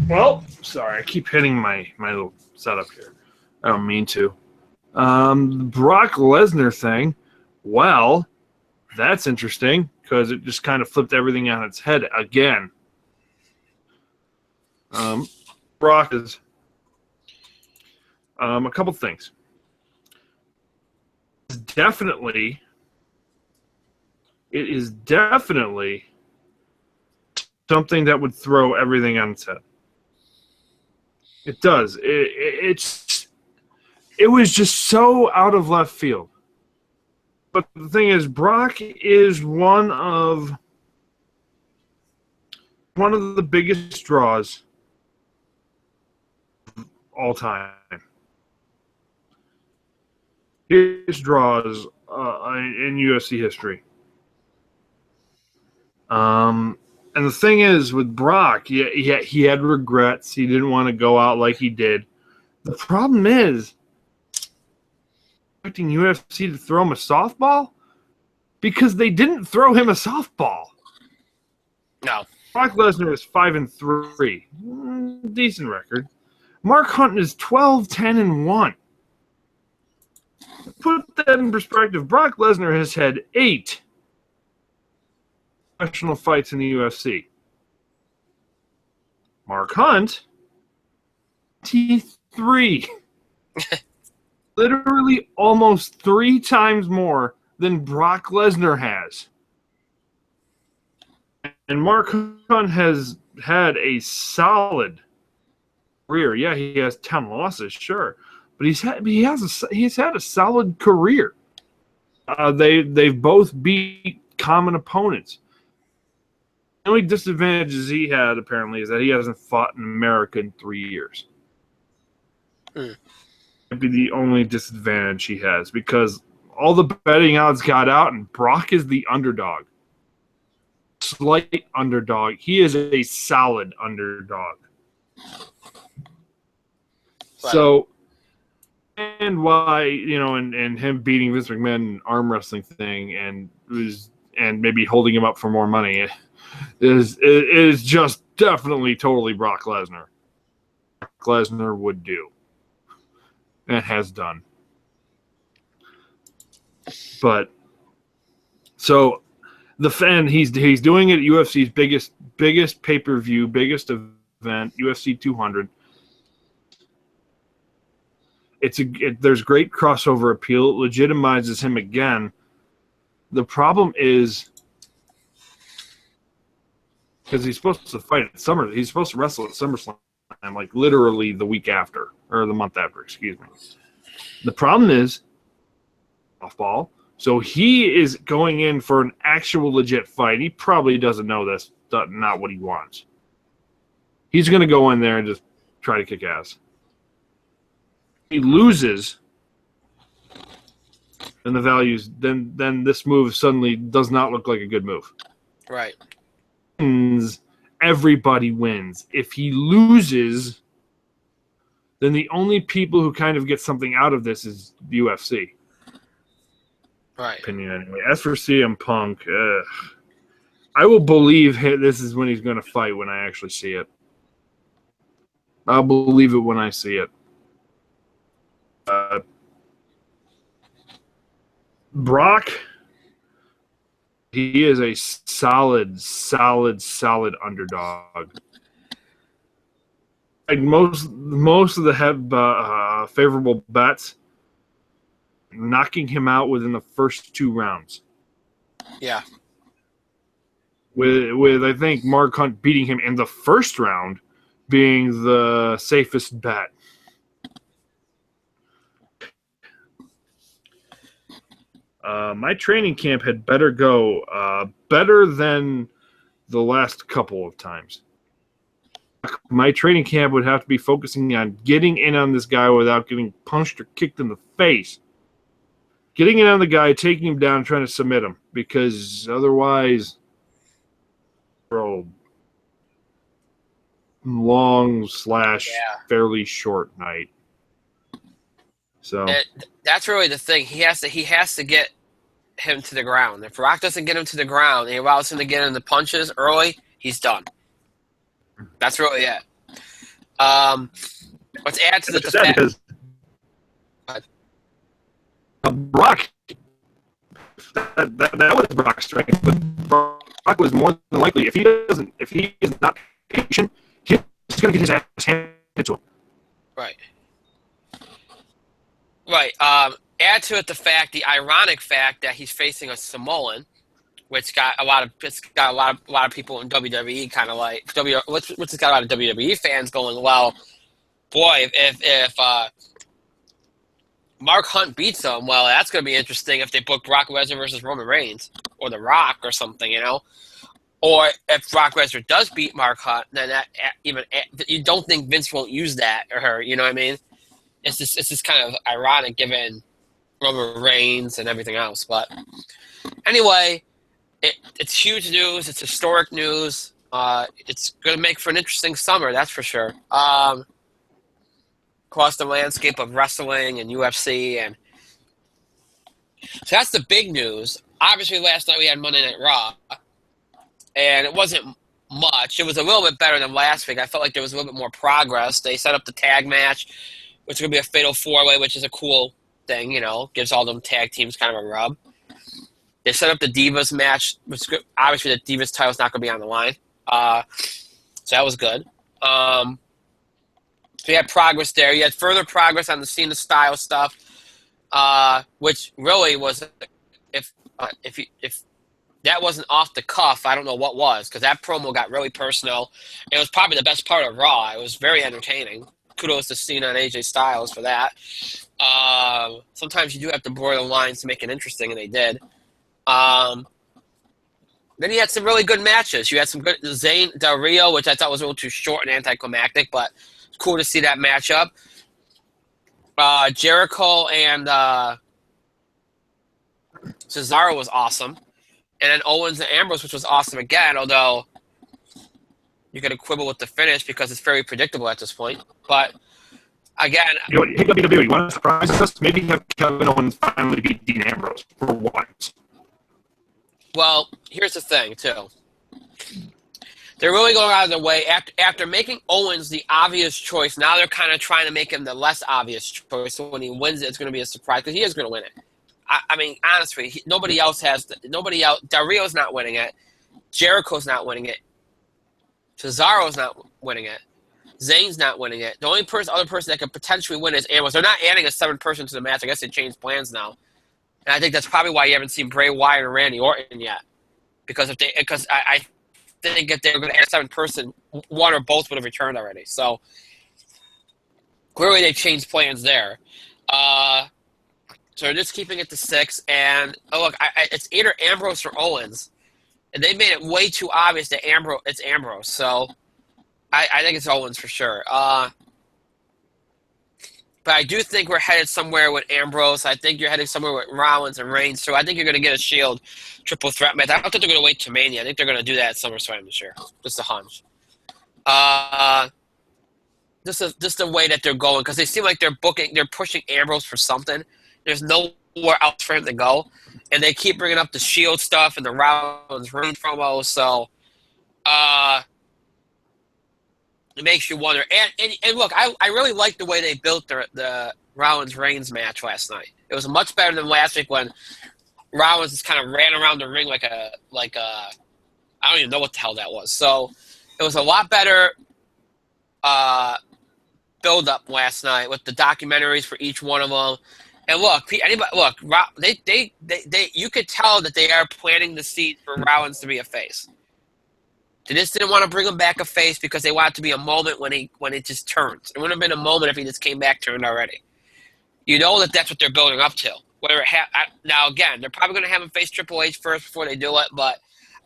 Well, sorry, I keep hitting my little setup here. I don't mean to. The Brock Lesnar thing. Well, that's interesting because it just kind of flipped everything on its head again. Brock is a couple things. It is definitely something that would throw everything on its head. It does. It was just so out of left field. But the thing is, Brock is one of the biggest draws of all time. Biggest draws in UFC history. And the thing is, with Brock, he had regrets. He didn't want to go out like he did. The problem is, expecting UFC to throw him a softball because they didn't throw him a softball. No. Brock Lesnar is 5-3, decent record. Mark Hunt is 12-10-1. Put that in perspective. Brock Lesnar has had 8 professional fights in the UFC. Mark Hunt, 23. Literally almost 3 times more than Brock Lesnar has. And Mark Hunt has had a solid career. Yeah, he has 10 losses, sure. But he's had a solid career. They've both beat common opponents. The only disadvantages he had, apparently, is that he hasn't fought in America in 3 years. Be the only disadvantage he has because all the betting odds got out and Brock is the underdog. Slight underdog. He is a solid underdog. Right. So, and why, and him beating Vince McMahon in an arm wrestling thing and maybe holding him up for more money is just definitely totally Brock Lesnar. Brock Lesnar would do. And has done. But so he's doing it at UFC's biggest pay-per-view, biggest event, UFC 200. There's great crossover appeal. It legitimizes him again. The problem is because he's supposed to fight at Summer. He's supposed to wrestle at SummerSlam, like literally the week after or the month after. Excuse me. The problem is off ball. So he is going in for an actual legit fight. He probably doesn't know that's not what he wants. He's going to go in there and just try to kick ass. He loses, and the values. Then this move suddenly does not look like a good move. Right. Everybody wins. If he loses, then the only people who kind of get something out of this is the UFC. Right. Opinion anyway. As for CM Punk, I will believe this is when he's going to fight when I actually see it. I'll believe it when I see it. Brock, he is a solid underdog. Like most of the favorable bets, knocking him out within the first 2 rounds. Yeah. With I think Mark Hunt beating him in the first round being the safest bet. My training camp had better go better than the last couple of times. My training camp would have to be focusing on getting in on this guy without getting punched or kicked in the face. Getting in on the guy, taking him down, trying to submit him. Because otherwise, bro, long / fairly short night. So that's really the thing. He has to get him to the ground. If Rock doesn't get him to the ground and he allows him to get in the punches early, he's done. That's really it. Let's add to the fact. Brock, that was Brock's strength, but Brock was more than likely if he is not patient, he's going to get his ass handed to him. Right. Right. Add to it the ironic fact that he's facing a Samoan, which got a lot of people in WWE kind of like which has got a lot of WWE fans going, well, boy, if Mark Hunt beats him, well, that's going to be interesting if they book Brock Lesnar versus Roman Reigns or The Rock or something, you know. Or if Brock Lesnar does beat Mark Hunt, then you don't think Vince won't use that or her, you know what I mean? It's just kind of ironic given Roman Reigns and everything else. But anyway, it's huge news. It's historic news. It's going to make for an interesting summer, that's for sure. Across the landscape of wrestling and UFC. And so that's the big news. Obviously, last night we had Monday Night Raw, and it wasn't much. It was a little bit better than last week. I felt like there was a little bit more progress. They set up the tag match, which is going to be a fatal 4-way, which is a cool thing, you know, gives all them tag teams kind of a rub. They set up the Divas match, which obviously the Divas title is not going to be on the line. So that was good. So you had progress there. You had further progress on the Cena style stuff, which really was, if that wasn't off the cuff, I don't know what was, because that promo got really personal. It was probably the best part of Raw. It was very entertaining. Kudos to Cena and AJ Styles for that. Sometimes you do have to blur the lines to make it interesting, and they did. Then you had some really good matches. You had some good Zayn Del Rio, which I thought was a little too short and anticlimactic, but it's cool to see that matchup. Jericho and Cesaro was awesome. And then Owens and Ambrose, which was awesome again, although you could quibble with the finish because it's very predictable at this point. But again, hey WWE, you want to surprise us? Maybe have Kevin Owens finally beat Dean Ambrose for once. Well, here's the thing, too. They're really going out of their way. After making Owens the obvious choice, now they're kind of trying to make him the less obvious choice. So when he wins it, it's going to be a surprise because he is going to win it. I mean, honestly, nobody else has. Nobody else. Del Rio's not winning it. Jericho's not winning it. Cesaro's not winning it. Zayn's not winning it. The only other person that could potentially win is Ambrose. They're not adding a 7th person to the match. I guess they changed plans now. And I think that's probably why you haven't seen Bray Wyatt or Randy Orton yet. Because I think if they were going to add a 7th person, one or both would have returned already. So clearly they changed plans there. So they're just keeping it to 6. And look, it's either Ambrose or Owens. And they made it way too obvious that it's Ambrose. So I think it's Owens for sure. But I do think we're headed somewhere with Ambrose. I think you're headed somewhere with Rollins and Reigns. So I think you're going to get a Shield triple threat match. I don't think they're going to wait to Mania. I think they're going to do that at SummerSlam this year. Just a hunch. Just the way that they're going, because they seem like they're pushing Ambrose for something. There's nowhere else for him to go, and they keep bringing up the Shield stuff and the Rollins Reigns promo. So, it makes you wonder. And look, I really like the way they built the Rollins Reigns match last night. It was much better than last week when Rollins just kind of ran around the ring like a I don't even know what the hell that was. So it was a lot better build up last night with the documentaries for each one of them. And look, they you could tell that they are planting the seed for Rollins to be a face. They just didn't want to bring him back a face because they want it to be a moment when it just turns. It wouldn't have been a moment if he just came back turned already. You know that's what they're building up to. Now again, they're probably going to have him face Triple H first before they do it, but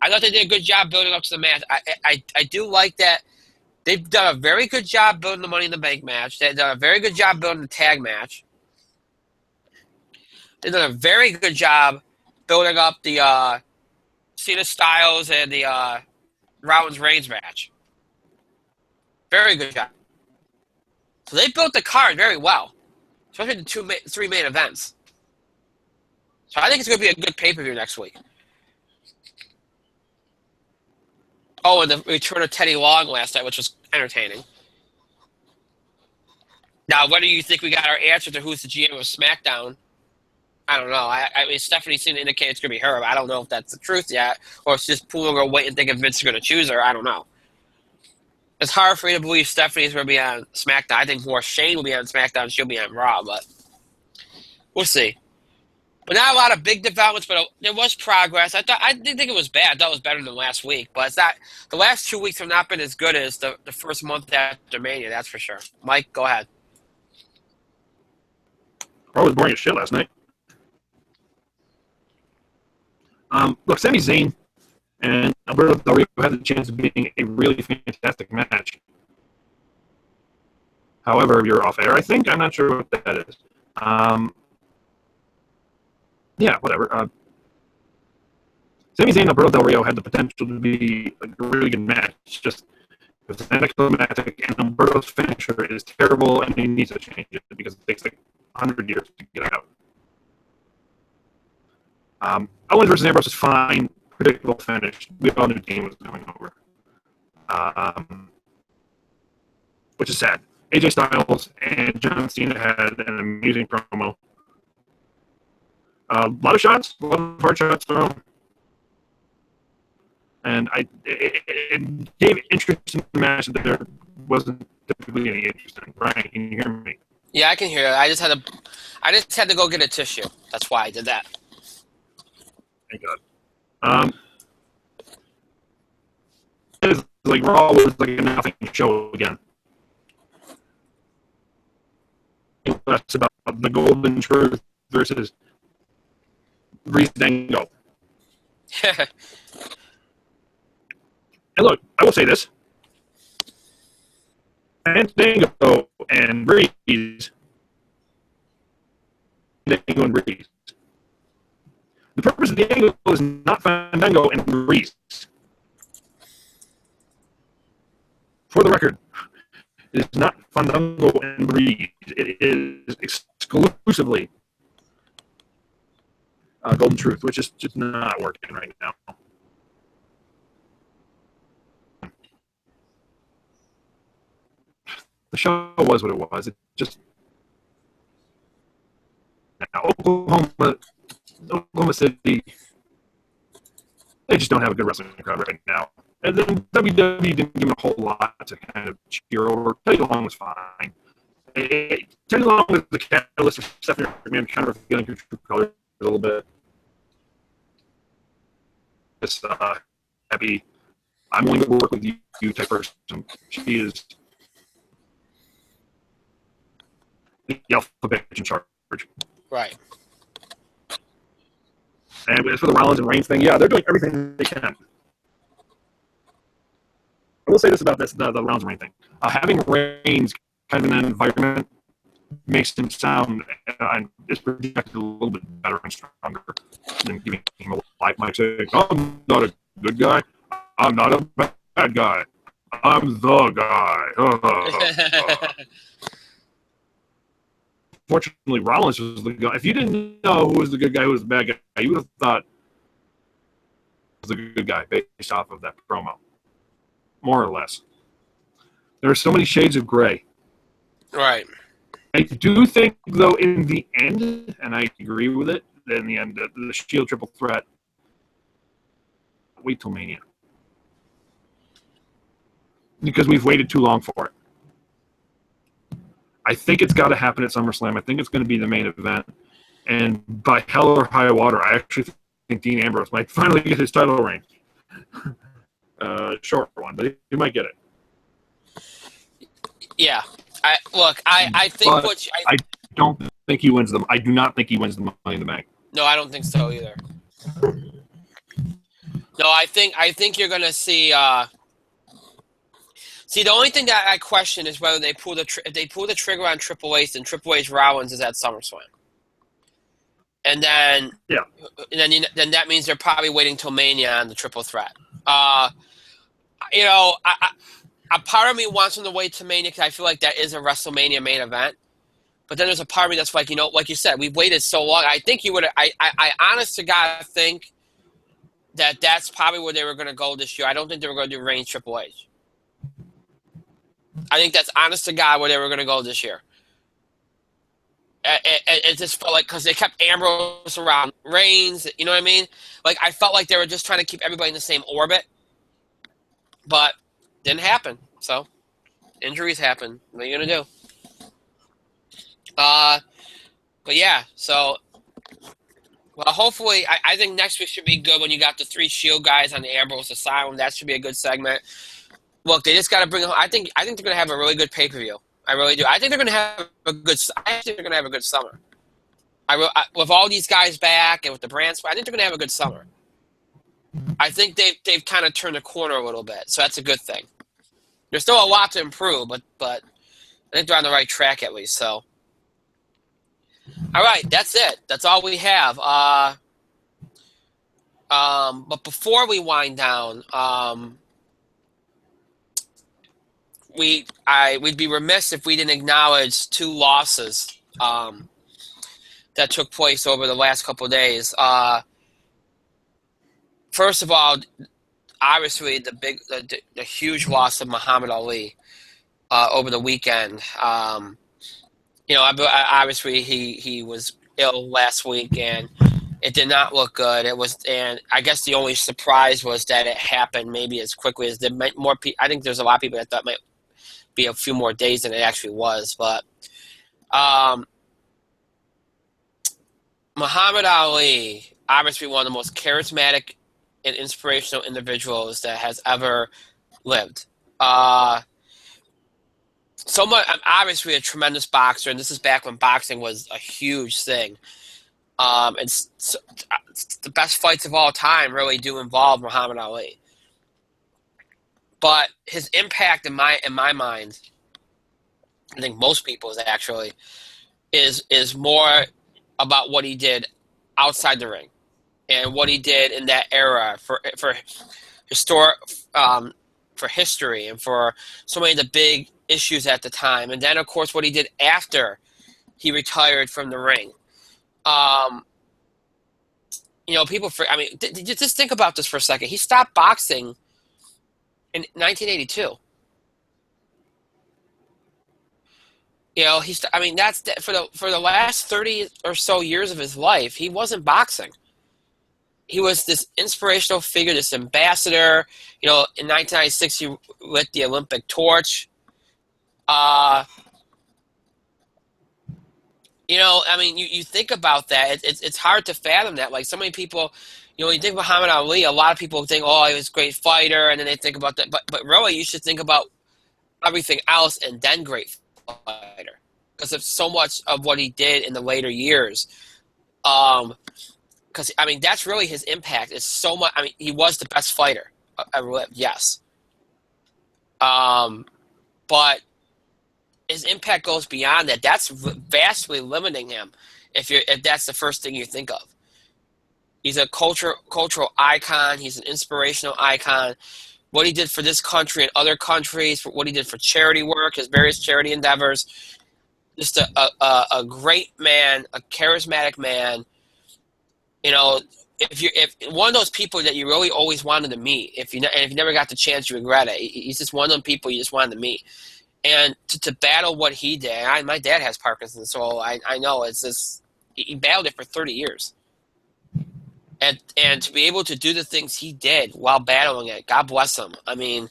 I thought they did a good job building up to the match. I do like that. They've done a very good job building the Money in the Bank match. They've done a very good job building the tag match. They've done a very good job building up the Cena Styles and the Rollins Reigns match. Very good job. So they built the card very well, especially the 3 main events. So I think it's going to be a good pay-per-view next week. Oh, and the return of Teddy Long last night, which was entertaining. Now, whether you think we got our answer to who's the GM of SmackDown, I don't know. I mean, Stephanie seemed to indicate it's going to be her. But I don't know if that's the truth yet, or it's just people are going to wait and think if Vince is going to choose her. I don't know. It's hard for me to believe Stephanie's going to be on SmackDown. I think more Shane will be on SmackDown. She'll be on Raw, but we'll see. But not a lot of big developments, but there was progress. I didn't think it was bad. I thought it was better than last week. But it's not. The last 2 weeks have not been as good as the first month after Mania, that's for sure. Mike, go ahead. Raw was boring as shit last night. Look, Sami Zayn and Alberto Del Rio had the chance of being a really fantastic match. However, you're off air, I think. I'm not sure what that is. Yeah, whatever. Sami Zayn and Alberto Del Rio had the potential to be a really good match. It's just it was anticlimactic, and Alberto's finisher is terrible, and he needs to change it because it takes like 100 years to get out. Owens versus Ambrose is fine. Predictable finish. We all knew the game was going over. Which is sad. AJ Styles and John Cena had an amusing promo. A lot of shots, a lot of hard shots thrown. And it gave interest in the match that there wasn't typically any interest in. Brian, can you hear me? Yeah, I can hear it. I just had to go get a tissue. That's why I did that. Thank God. It was like Raw was like a nothing show again. That's about the Golden Truth versus Reese Dango. And look, I will say this. Fandango and Breeze. Fandango and Breeze. The purpose of the angle is not Fandango and Breeze. For the record, it is not Fandango and Breeze. It is exclusively Golden Truth, which is just not working right now. The show was what it was. It just now Oklahoma City, they just don't have a good wrestling crowd right now. And then WWE didn't give him a whole lot to kind of cheer over. Teddy Long was fine. Teddy Long was the catalyst for Stephanie McMahon kind of feeling her true colors a little bit. Just happy. I'm willing to work with you type person. She is the alpha bitch in charge. Right. And as for the Rollins and Reigns thing, yeah, they're doing everything they can. I will say this about the Rollins and Reigns thing. Having Reigns kind of in an environment makes him sound and is projected a little bit better and stronger than giving him a light mic saying, I'm not a good guy. I'm not a bad guy. I'm the guy. Fortunately, Rollins was the guy. If you didn't know who was the good guy, who was the bad guy, you would have thought he was the good guy based off of that promo. More or less. There are so many shades of gray. Right. I do think, though, in the end, and I agree with it, in the end, the Shield triple threat, wait till Mania. Because we've waited too long for it. I think it's got to happen at SummerSlam. I think it's going to be the main event. And by hell or high water, I actually think Dean Ambrose might finally get his title reign. Short one, but he might get it. Yeah. I think I don't think he wins them. I do not think he wins the Money in the Bank. No, I don't think so either. No, I think you're going to see. The only thing that I question is whether they pull if they pull the trigger on Triple H, then Triple H Rollins is at SummerSlam, and then then that means they're probably waiting till Mania on the triple threat. A part of me wants them to wait to Mania because I feel like that is a WrestleMania main event. But then there's a part of me that's like, like you said, we've waited so long. I think you would. I honest to God think that that's probably where they were going to go this year. I don't think they were going to do Reigns Triple H. I think that's honest to God where they were going to go this year. It just felt like because they kept Ambrose around Reigns, you know what I mean? Like I felt like they were just trying to keep everybody in the same orbit, but didn't happen. So injuries happen. What are you gonna do? But yeah. So well, hopefully, I think next week should be good when you got the 3 Shield guys on the Ambrose Asylum. That should be a good segment. Look, they just got to bring. I think they're going to have a really good pay-per-view. I really do. I think they're going to have a good. I think they're going to have a good summer. With all these guys back and with the brands, I think they're going to have a good summer. I think they've kind of turned the corner a little bit, so that's a good thing. There's still a lot to improve, but I think they're on the right track at least. So, all right, that's it. That's all we have. But before we wind down, we'd be remiss if we didn't acknowledge 2 losses that took place over the last couple of days. First of all, obviously the huge loss of Muhammad Ali over the weekend. Obviously he was ill last week and it did not look good. And I guess the only surprise was that it happened maybe as quickly as more people. I think there's a lot of people that thought it might be a few more days than it actually was. But Muhammad Ali, obviously one of the most charismatic and inspirational individuals that has ever lived. Obviously a tremendous boxer, and this is back when boxing was a huge thing. It's the best fights of all time really do involve Muhammad Ali. But his impact in my mind, I think most people's actually, is more about what he did outside the ring and what he did in that era for history and for so many of the big issues at the time. And then, of course, what he did after he retired from the ring. Just think about this for a second. He stopped boxing in 1982. For the last 30 or so years of his life, he wasn't boxing. he was this inspirational figure, this ambassador. You know, in 1996, he lit the Olympic torch. You know, I mean, you think about that. It's hard to fathom that. Like, so many people, you know, when you think of Muhammad Ali, a lot of people think, oh, he was a great fighter, and then they think about that. But really, you should think about everything else and then great fighter, because of so much of what he did in the later years. Because I mean, that's really his impact. Is so much. I mean, he was the best fighter ever lived. Yes. But his impact goes beyond that. That's vastly limiting him. If that's the first thing you think of, he's a cultural icon. He's an inspirational icon. What he did for this country and other countries, for what he did for charity work, his various charity endeavors. Just a great man, a charismatic man. You know, if one of those people that you really always wanted to meet, if you never got the chance, you regret it. He's just one of those people you just wanted to meet. And to battle what he did, my dad has Parkinson's, so I know it's just, he battled it for 30 years. And to be able to do the things he did while battling it, God bless him. I mean,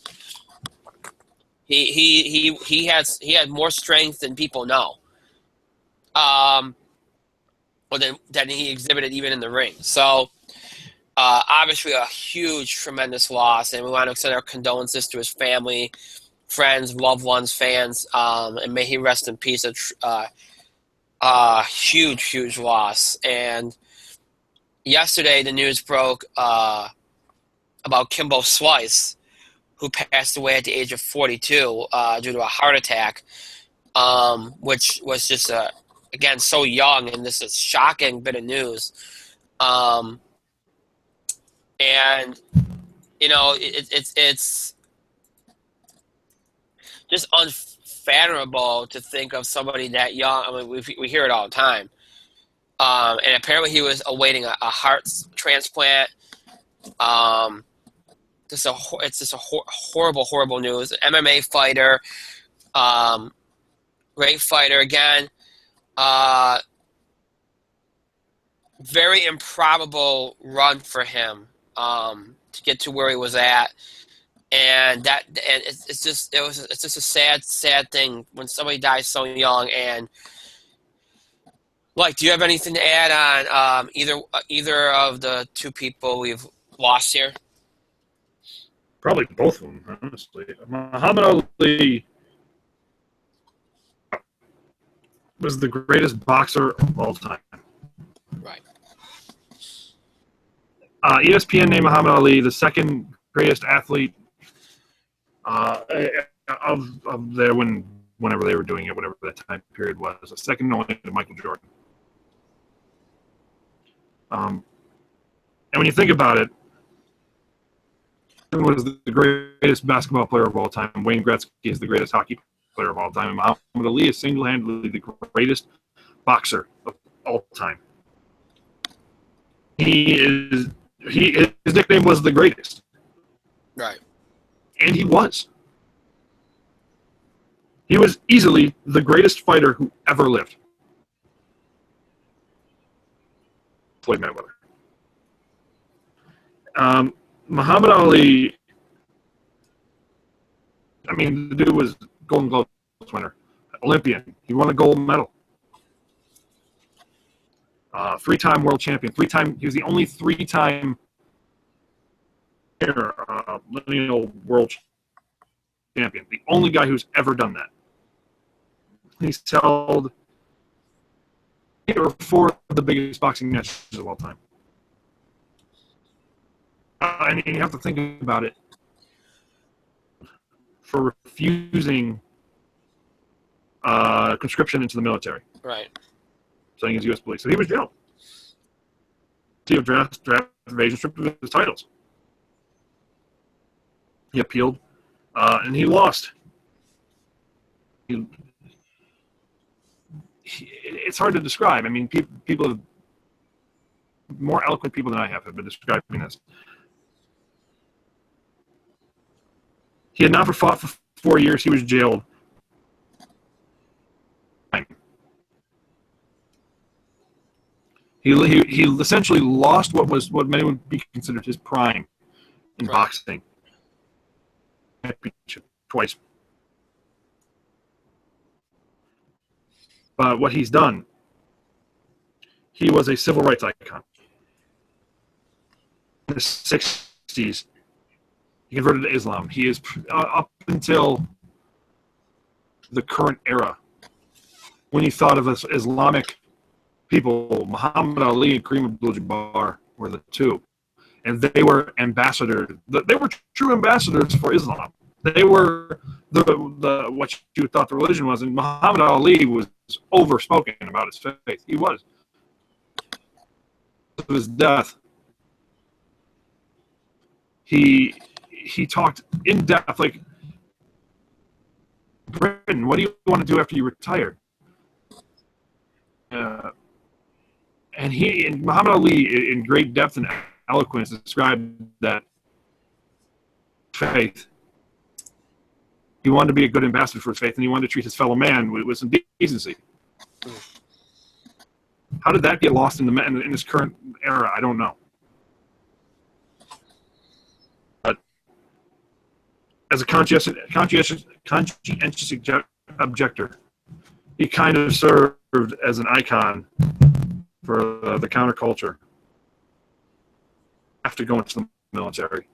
he had more strength than people know. Or than he exhibited even in the ring. So obviously a huge, tremendous loss, and we want to extend our condolences to his family, friends, loved ones, fans, and may he rest in peace. Huge, huge loss. And yesterday, the news broke about Kimbo Slice, who passed away at the age of 42 due to a heart attack, which was just again so young, and this is shocking bit of news. And you know, it's just unfathomable to think of somebody that young. I mean, we hear it all the time. And apparently he was awaiting a heart transplant. It's just a horrible, horrible news. An MMA fighter, great fighter again. Very improbable run for him to get to where he was at. And it's just a sad thing when somebody dies so young. And like, do you have anything to add on either of the two people we've lost here? Probably both of them, honestly. Muhammad Ali was the greatest boxer of all time. Right. ESPN named Muhammad Ali the second greatest athlete of there whenever they were doing it, whatever that time period was. The second only to Michael Jordan. And when you think about it, Jordan was the greatest basketball player of all time. Wayne Gretzky is the greatest hockey player of all time. And Muhammad Ali is single-handedly the greatest boxer of all time. His nickname was the greatest. Right. And he was. He was easily the greatest fighter who ever lived. Floyd Mayweather. Muhammad Ali, I mean, the dude was Golden Gloves winner, Olympian. He won a gold medal. Three-time world champion. He was the only three-time lineal world champion. The only guy who's ever done that. He's held 8 or 4 of the biggest boxing matches of all time. And you have to think about it. For refusing conscription into the military. Right. Saying his U.S. police. So he was jailed. He had draft evasion, stripped of his titles. He appealed, and he lost. It's hard to describe. I mean, people, more eloquent people than I have been describing this. He had not fought for 4 years. He was jailed. He essentially lost what many would be considered his prime in boxing. Championship twice. But what he's done, he was a civil rights icon. In the 60s, he converted to Islam. He is up until the current era. When you thought of us Islamic people, Muhammad Ali and Kareem Abdul-Jabbar were the two. And they were ambassadors. They were true ambassadors for Islam. They were the what you thought the religion was. And Muhammad Ali was overspoken about his faith. He was. Of his death, he talked in depth, like, Britain, what do you want to do after you retire? And Muhammad Ali, in great depth and eloquence, described that faith. He wanted to be a good ambassador for his faith, and he wanted to treat his fellow man with some decency. How did that get lost in this current era? I don't know. But as a conscientious objector, he kind of served as an icon for the counterculture. Have to go into the military.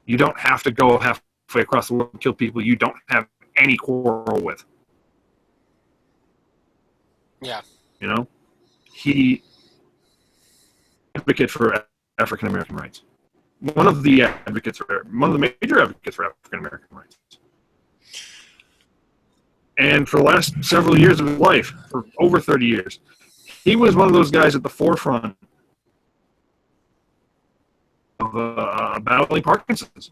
You don't have to go halfway across the world and kill people you don't have any quarrel with. Yeah. You know, he advocated for African American rights. One of the major advocates for African American rights. And for the last several years of his life, for over 30 years, he was one of those guys at the forefront of battling Parkinson's.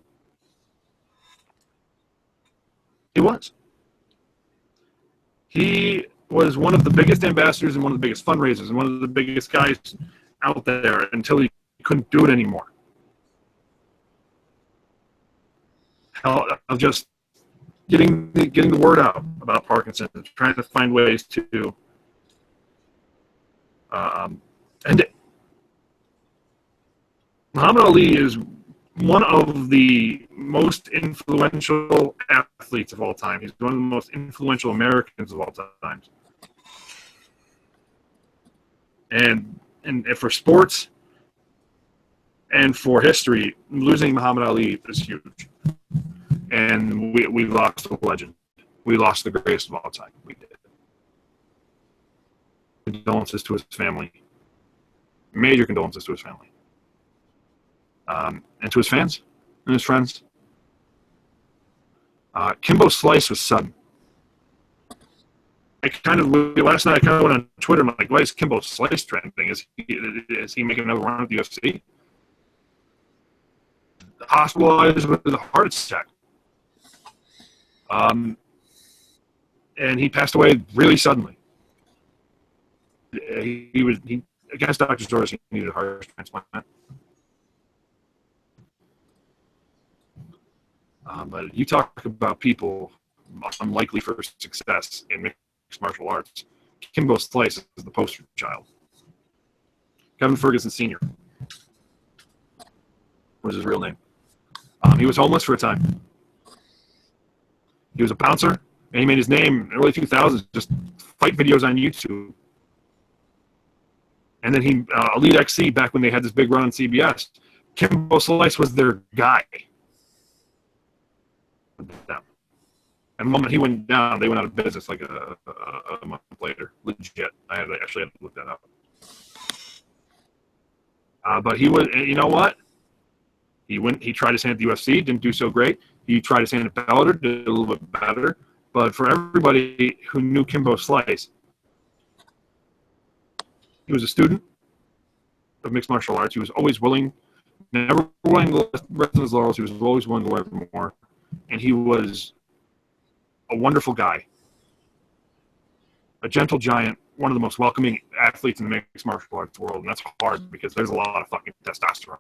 He was. He was one of the biggest ambassadors and one of the biggest fundraisers and one of the biggest guys out there until he couldn't do it anymore. Of just getting the word out about Parkinson's, trying to find ways to end it. Muhammad Ali is one of the most influential athletes of all time. He's one of the most influential Americans of all time. And for sports and for history, losing Muhammad Ali is huge. And we lost a legend. We lost the greatest of all time. We did. Condolences to his family. Major condolences to his family. And to his fans and his friends. Kimbo Slice was sudden. Last night I kind of went on Twitter. I'm like, why is Kimbo Slice trending? Is he making another run at the UFC? Hospitalized with a heart attack. And he passed away really suddenly. He against doctor's orders, he needed a heart transplant. But you talk about people unlikely for success in mixed martial arts. Kimbo Slice is the poster child. Kevin Ferguson Sr. was his real name. He was homeless for a time. He was a bouncer, and he made his name in the early 2000s, just fight videos on YouTube. And then Elite XC, back when they had this big run on CBS, Kimbo Slice was their guy. And the moment he went down, they went out of business like a month later. Legit. I actually had to look that up. But he was, you know what? He tried his hand at the UFC, didn't do so great. He tried his hand at Bellator, did a little bit better. But for everybody who knew Kimbo Slice, he was a student of mixed martial arts. He was always willing, never willing to rest on his laurels. He was always willing to learn more. And he was a wonderful guy, a gentle giant, one of the most welcoming athletes in the mixed martial arts world. And that's hard because there's a lot of fucking testosterone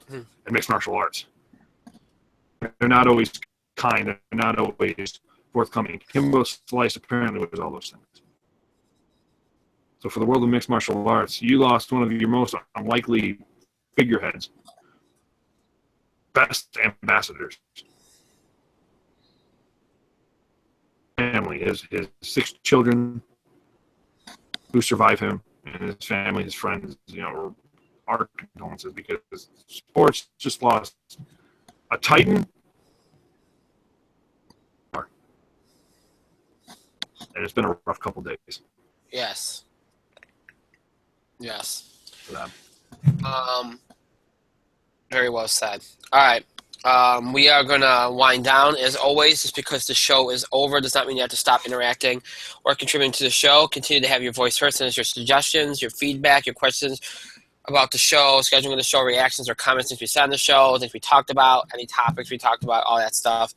in mixed martial arts. They're not always kind. They're not always forthcoming. Kimbo Slice apparently was all those things. So for the world of mixed martial arts, you lost one of your most unlikely figureheads, best ambassadors. Family, his 6 children who survive him, and his family, his friends, our condolences, because sports just lost a titan, and it's been a rough couple days. Yes. For them. Very well said. All right. We are going to wind down, as always. Just because the show is over does not mean you have to stop interacting or contributing to the show. Continue to have your voice heard. Send us your suggestions, your feedback, your questions about the show, scheduling of the show, reactions or comments things we said on the show, things we talked about, any topics we talked about, all that stuff.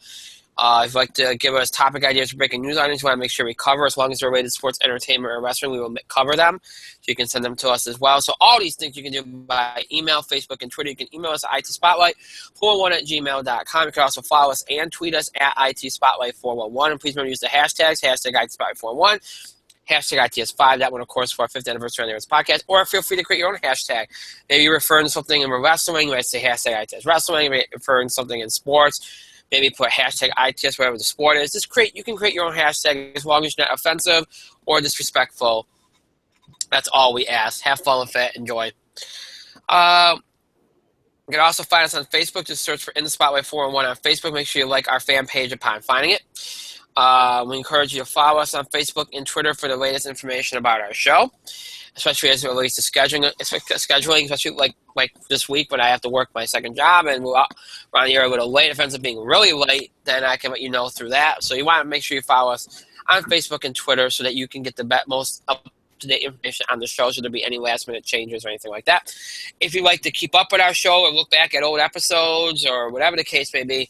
If you'd like to give us topic ideas for breaking news items, we want to make sure we cover. As long as they're related to sports, entertainment, or wrestling, we will cover them. So you can send them to us as well. So all these things you can do by email, Facebook, and Twitter. You can email us at itspotlight411@gmail.com. You can also follow us and tweet us at itspotlight411. And please remember to use the hashtags, hashtag itspotlight411, hashtag ITS5. That one, of course, for our 5th anniversary on the Nerds podcast. Or feel free to create your own hashtag. Maybe you're referring to something in wrestling. You might say hashtag ITS wrestling. You might be referring to something in sports. Maybe put hashtag ITS, whatever the sport is. You can create your own hashtag as long as you're not offensive or disrespectful. That's all we ask. Have fun with it. Enjoy. You can also find us on Facebook. Just search for In the Spotlight 411 on Facebook. Make sure you like our fan page upon finding it. We encourage you to follow us on Facebook and Twitter for the latest information about our show, especially as it relates to scheduling, especially like this week when I have to work my second job and we're around here a little late. If it ends up being really late, then I can let you know through that. So you want to make sure you follow us on Facebook and Twitter so that you can get the most up-to-date information on the show, so there'll be any last-minute changes or anything like that. If you'd like to keep up with our show or look back at old episodes or whatever the case may be,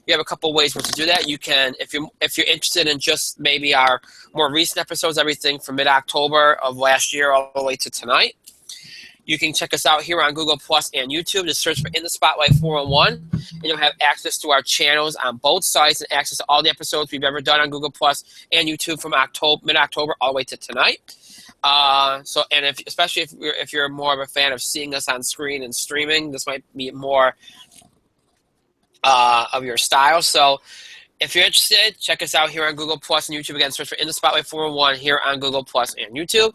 you have a couple ways to do that. You can, if you're interested in just maybe our more recent episodes, everything from mid-October of last year all the way to tonight, you can check us out here on Google Plus and YouTube. Just search for In the Spotlight 411, and you'll have access to our channels on both sites and access to all the episodes we've ever done on Google Plus and YouTube from mid-October all the way to tonight. Especially if you're more of a fan of seeing us on screen and streaming, this might be more of your style. So if you're interested, check us out here on Google Plus and YouTube. Again, search for In the Spotlight 411 here on Google Plus and YouTube.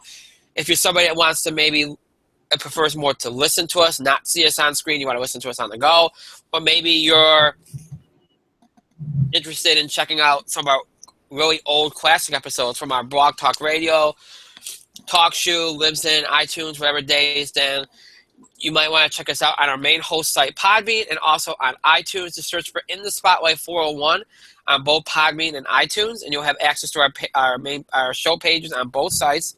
If you're somebody that wants to maybe prefers more to listen to us, not see us on screen, you want to listen to us on the go, or maybe you're interested in checking out some of our really old classic episodes from our Blog Talk Radio, TalkShoe, Libsyn, iTunes, whatever days, then you might want to check us out on our main host site, Podbean, and also on iTunes. To search for In the Spotlight 401 on both Podbean and iTunes, and you'll have access to our show pages on both sites,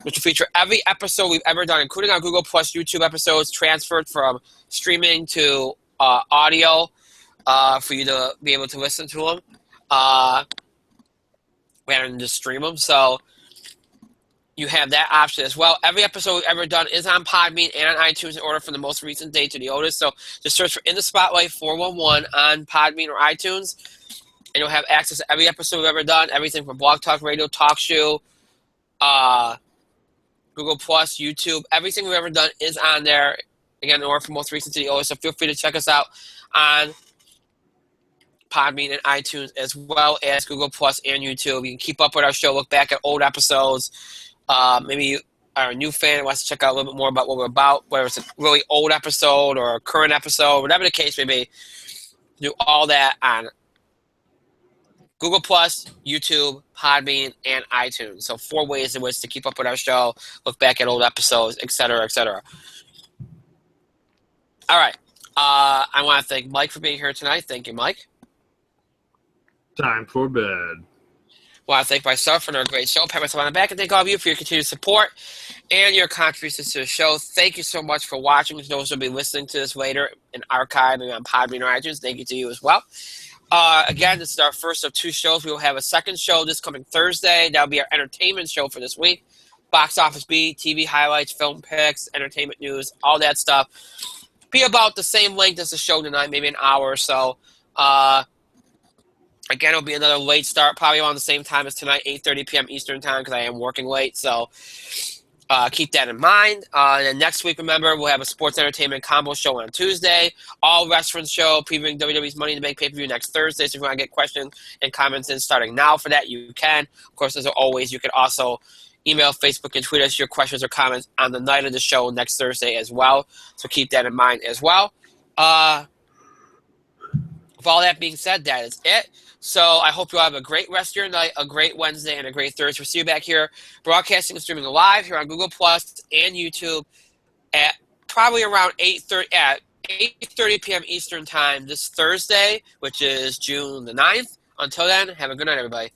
which will feature every episode we've ever done, including our Google Plus YouTube episodes, transferred from streaming to audio for you to be able to listen to them rather than just stream them. So you have that option as well. Every episode we've ever done is on Podbean and on iTunes in order from the most recent date to the oldest. So just search for In the Spotlight 411 on Podbean or iTunes, and you'll have access to every episode we've ever done, everything from Blog Talk Radio, TalkShoe, Google Plus, YouTube. Everything we've ever done is on there. Again, in order from most recent to the oldest. So feel free to check us out on Podbean and iTunes, as well as Google Plus and YouTube. You can keep up with our show, look back at old episodes. Maybe you are a new fan and wants to check out a little bit more about what we're about, whether it's a really old episode or a current episode, whatever the case may be. Do all that on Google Plus, YouTube, Podbean, and iTunes. So 4 ways in which to keep up with our show, look back at old episodes, etc., etc. All right. I want to thank Mike for being here tonight. Thank you, Mike. Time for bed. I want to thank myself for another great show. Pat myself on the back, and thank all of you for your continued support and your contributions to the show. Thank you so much for watching. Those who will be listening to this later in archive and on Podbean or iTunes, thank you to you as well. Again, this is our first of 2 shows. We will have a second show this coming Thursday. That'll be our entertainment show for this week. Box Office Beat, TV highlights, film picks, entertainment news, all that stuff. Be about the same length as the show tonight, maybe an hour or so. Again, it'll be another late start, probably around the same time as tonight, 8:30 p.m. Eastern time, because I am working late. So keep that in mind. And then next week, remember, we'll have a sports entertainment combo show on Tuesday. All reference show previewing WWE's Money in the Bank pay-per-view next Thursday. So if you want to get questions and comments in starting now for that, you can. Of course, as always, you can also email, Facebook, and tweet us your questions or comments on the night of the show next Thursday as well. So keep that in mind as well. With all that being said, that is it. So I hope you all have a great rest of your night, a great Wednesday, and a great Thursday. We'll see you back here broadcasting and streaming live here on Google Plus and YouTube at probably around 8:30 p.m. Eastern time this Thursday, which is June the 9th. Until then, have a good night, everybody.